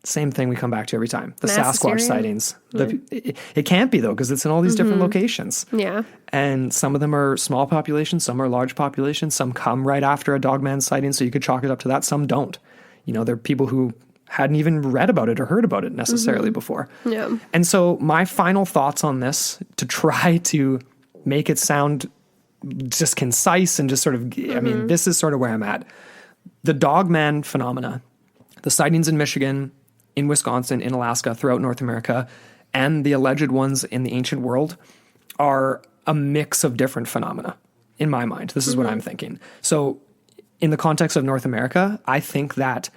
same thing we come back to every time. The Mass Sasquatch hysteria. sightings. It can't be, though, because it's in all these different locations. Yeah. And some of them are small populations, some are large populations, some come right after a Dogman sighting, so you could chalk it up to that. Some don't. You know, there are people who hadn't even read about it or heard about it necessarily before. Yeah. And so my final thoughts on this, to try to make it sound just concise and just sort of, I mean, this is sort of where I'm at. The Dogman phenomena, the sightings in Michigan, in Wisconsin, in Alaska, throughout North America, and the alleged ones in the ancient world are a mix of different phenomena, in my mind. This is what I'm thinking. So in the context of North America, I think that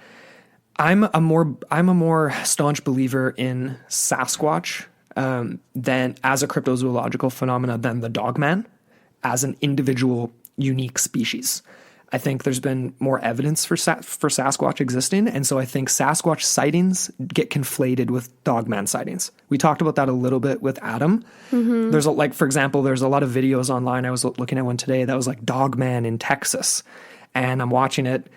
I'm a more staunch believer in Sasquatch than as a cryptozoological phenomena than the Dogman as an individual unique species. I think there's been more evidence for Sasquatch existing, and so I think Sasquatch sightings get conflated with Dogman sightings. We talked about that a little bit with Adam. There's for example, there's a lot of videos online. I was looking at one today that was like Dogman in Texas, and I'm watching it.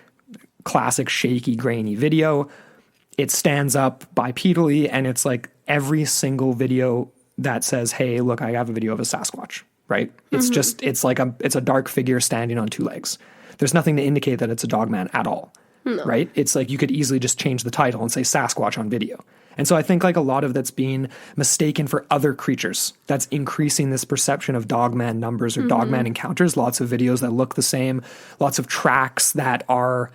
Classic shaky, grainy video. It stands up bipedally, and it's like every single video that says, "Hey, look, I have a video of a Sasquatch." Right? It's just it's a dark figure standing on two legs. There's nothing to indicate that it's a Dogman at all. No. Right? It's like you could easily just change the title and say Sasquatch on video. And so I think like a lot of that's being mistaken for other creatures. That's increasing this perception of Dogman numbers or Dogman encounters. Lots of videos that look the same. Lots of tracks that are,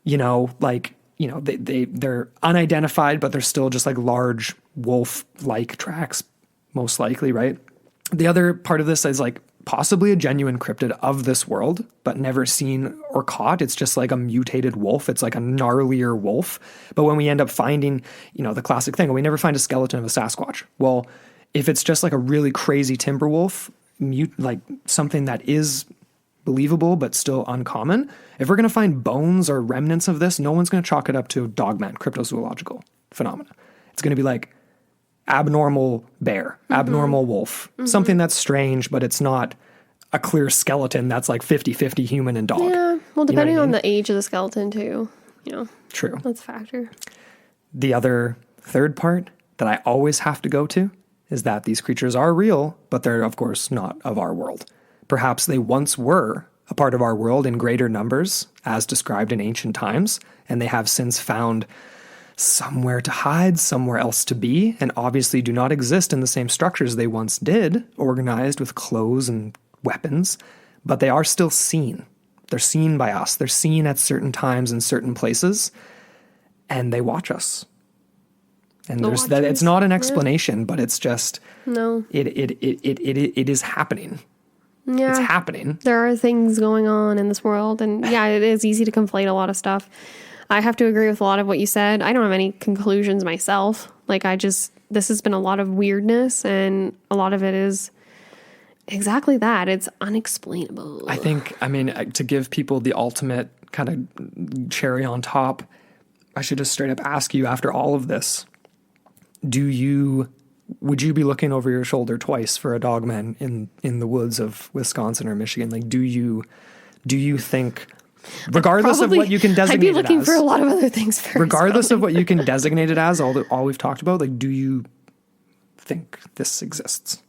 they're unidentified, but they're still just like large wolf-like tracks, most likely, right? The other part of this is like possibly a genuine cryptid of this world, but never seen or caught. It's just like a mutated wolf. It's like a gnarlier wolf. But when we end up finding, the classic thing, we never find a skeleton of a Sasquatch. Well, if it's just like a really crazy timber wolf, like something that is believable but still uncommon, if we're going to find bones or remnants of this, no one's going to chalk it up to Dogman, cryptozoological phenomena. It's going to be like abnormal bear, abnormal wolf, something that's strange, but it's not a clear skeleton that's like 50-50 human and dog. Yeah, well, depending on the age of the skeleton too, True. That's a factor. The other third part that I always have to go to is that these creatures are real, but they're of course not of our world. Perhaps they once were a part of our world in greater numbers, as described in ancient times, and they have since found somewhere to hide, somewhere else to be, and obviously do not exist in the same structures they once did, organized with clothes and weapons, but they are still seen. They're seen by us. They're seen at certain times in certain places, and they watch us. And there's that. It's not an explanation, but it's just it is happening. Yeah, it's happening. There are things going on in this world, and yeah, it is easy to conflate a lot of stuff. I have to agree with a lot of what you said. I don't have any conclusions myself. This has been a lot of weirdness, and a lot of it is exactly that. It's unexplainable. I think, to give people the ultimate kind of cherry on top, I should just straight up ask you after all of this, would you be looking over your shoulder twice for a Dogman in the woods of Wisconsin or Michigan? Like, do you think, regardless of what you can designate it as, I'd be looking for a lot of other things first. Regardless of what you can designate it as, all we've talked about, like, do you think this exists?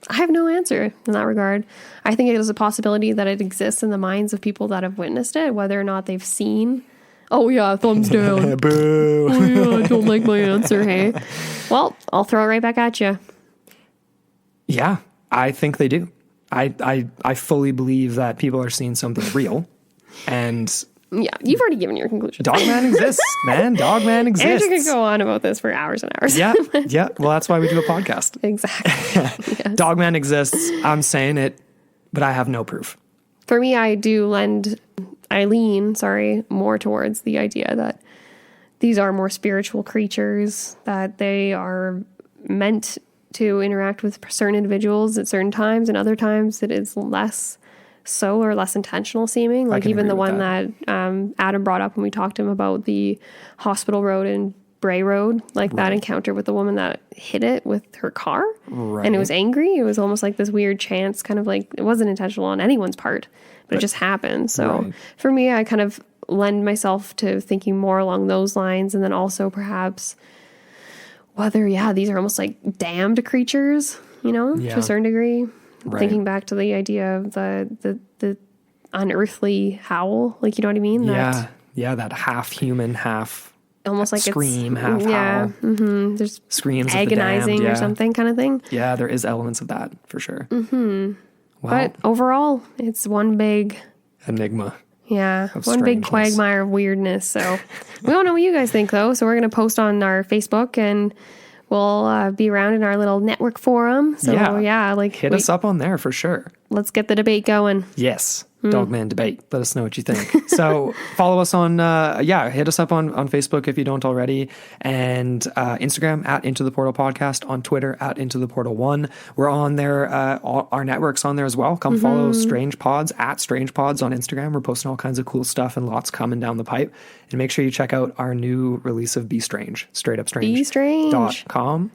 I have no answer in that regard. I think it is a possibility that it exists in the minds of people that have witnessed it, whether or not they've seen. Oh yeah, thumbs down. Boo. Oh yeah, I don't like my answer, hey? Well, I'll throw it right back at you. Yeah, I think they do. I fully believe that people are seeing something real, and Yeah, you've already given your conclusion. Dogman exists, man. Dogman exists. Andrew could go on about this for hours and hours. Yeah. Well, that's why we do a podcast. Exactly. Yes. Dogman exists. I'm saying it, but I have no proof. For me, I lean more towards the idea that these are more spiritual creatures, that they are meant to interact with certain individuals at certain times, and other times it is less so or less intentional seeming. Like even the one that Adam brought up when we talked to him about the Hospital Road and Bray Road, like that encounter with the woman that hit it with her car, and it was angry. It was almost like this weird chance, kind of like it wasn't intentional on anyone's part, but it just happened. So for me, I kind of lend myself to thinking more along those lines, and then also perhaps whether these are almost like damned creatures, to a certain degree. Thinking back to the idea of the unearthly howl, like, you know what I mean? That half human, half almost like scream, half howl. Mm-hmm. There's screams agonizing of the damned, or something kind of thing. Yeah, there is elements of that for sure. Mm-hmm. But overall, it's one big enigma. Yeah, one big quagmire of weirdness. So we don't know what you guys think, though. So we're going to post on our Facebook, and we'll be around in our little network forum. So hit us up on there for sure. Let's get the debate going. Yes. Dogman debate. Let us know what you think. So follow us on, hit us up on Facebook if you don't already. And Instagram at Into the Portal Podcast, on Twitter at Into the Portal 1. We're on there, our network's on there as well. Come follow Strange Pods at Strange Pods on Instagram. We're posting all kinds of cool stuff and lots coming down the pipe. And make sure you check out our new release of Be Strange, straightupstrange.com.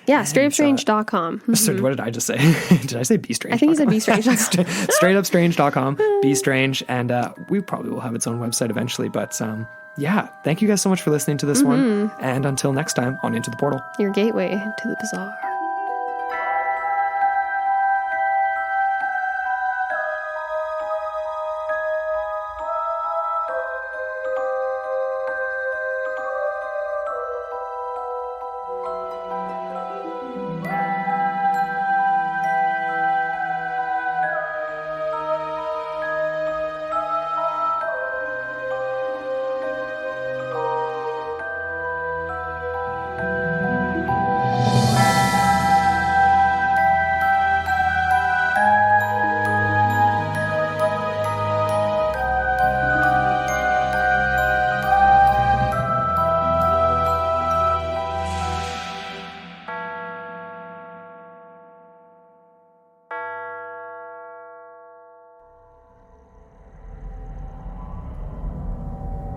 Yeah, straightupstrange.com. So what did I just say? Did I say Be Strange? I think you said Be Strange. Straightupstrange.com, Be Strange. And we probably will have its own website eventually. But thank you guys so much for listening to this one. And until next time on Into the Portal. Your gateway to the bizarre.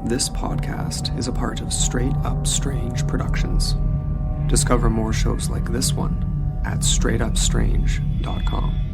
This podcast is a part of Straight Up Strange Productions. Discover more shows like this one at straightupstrange.com.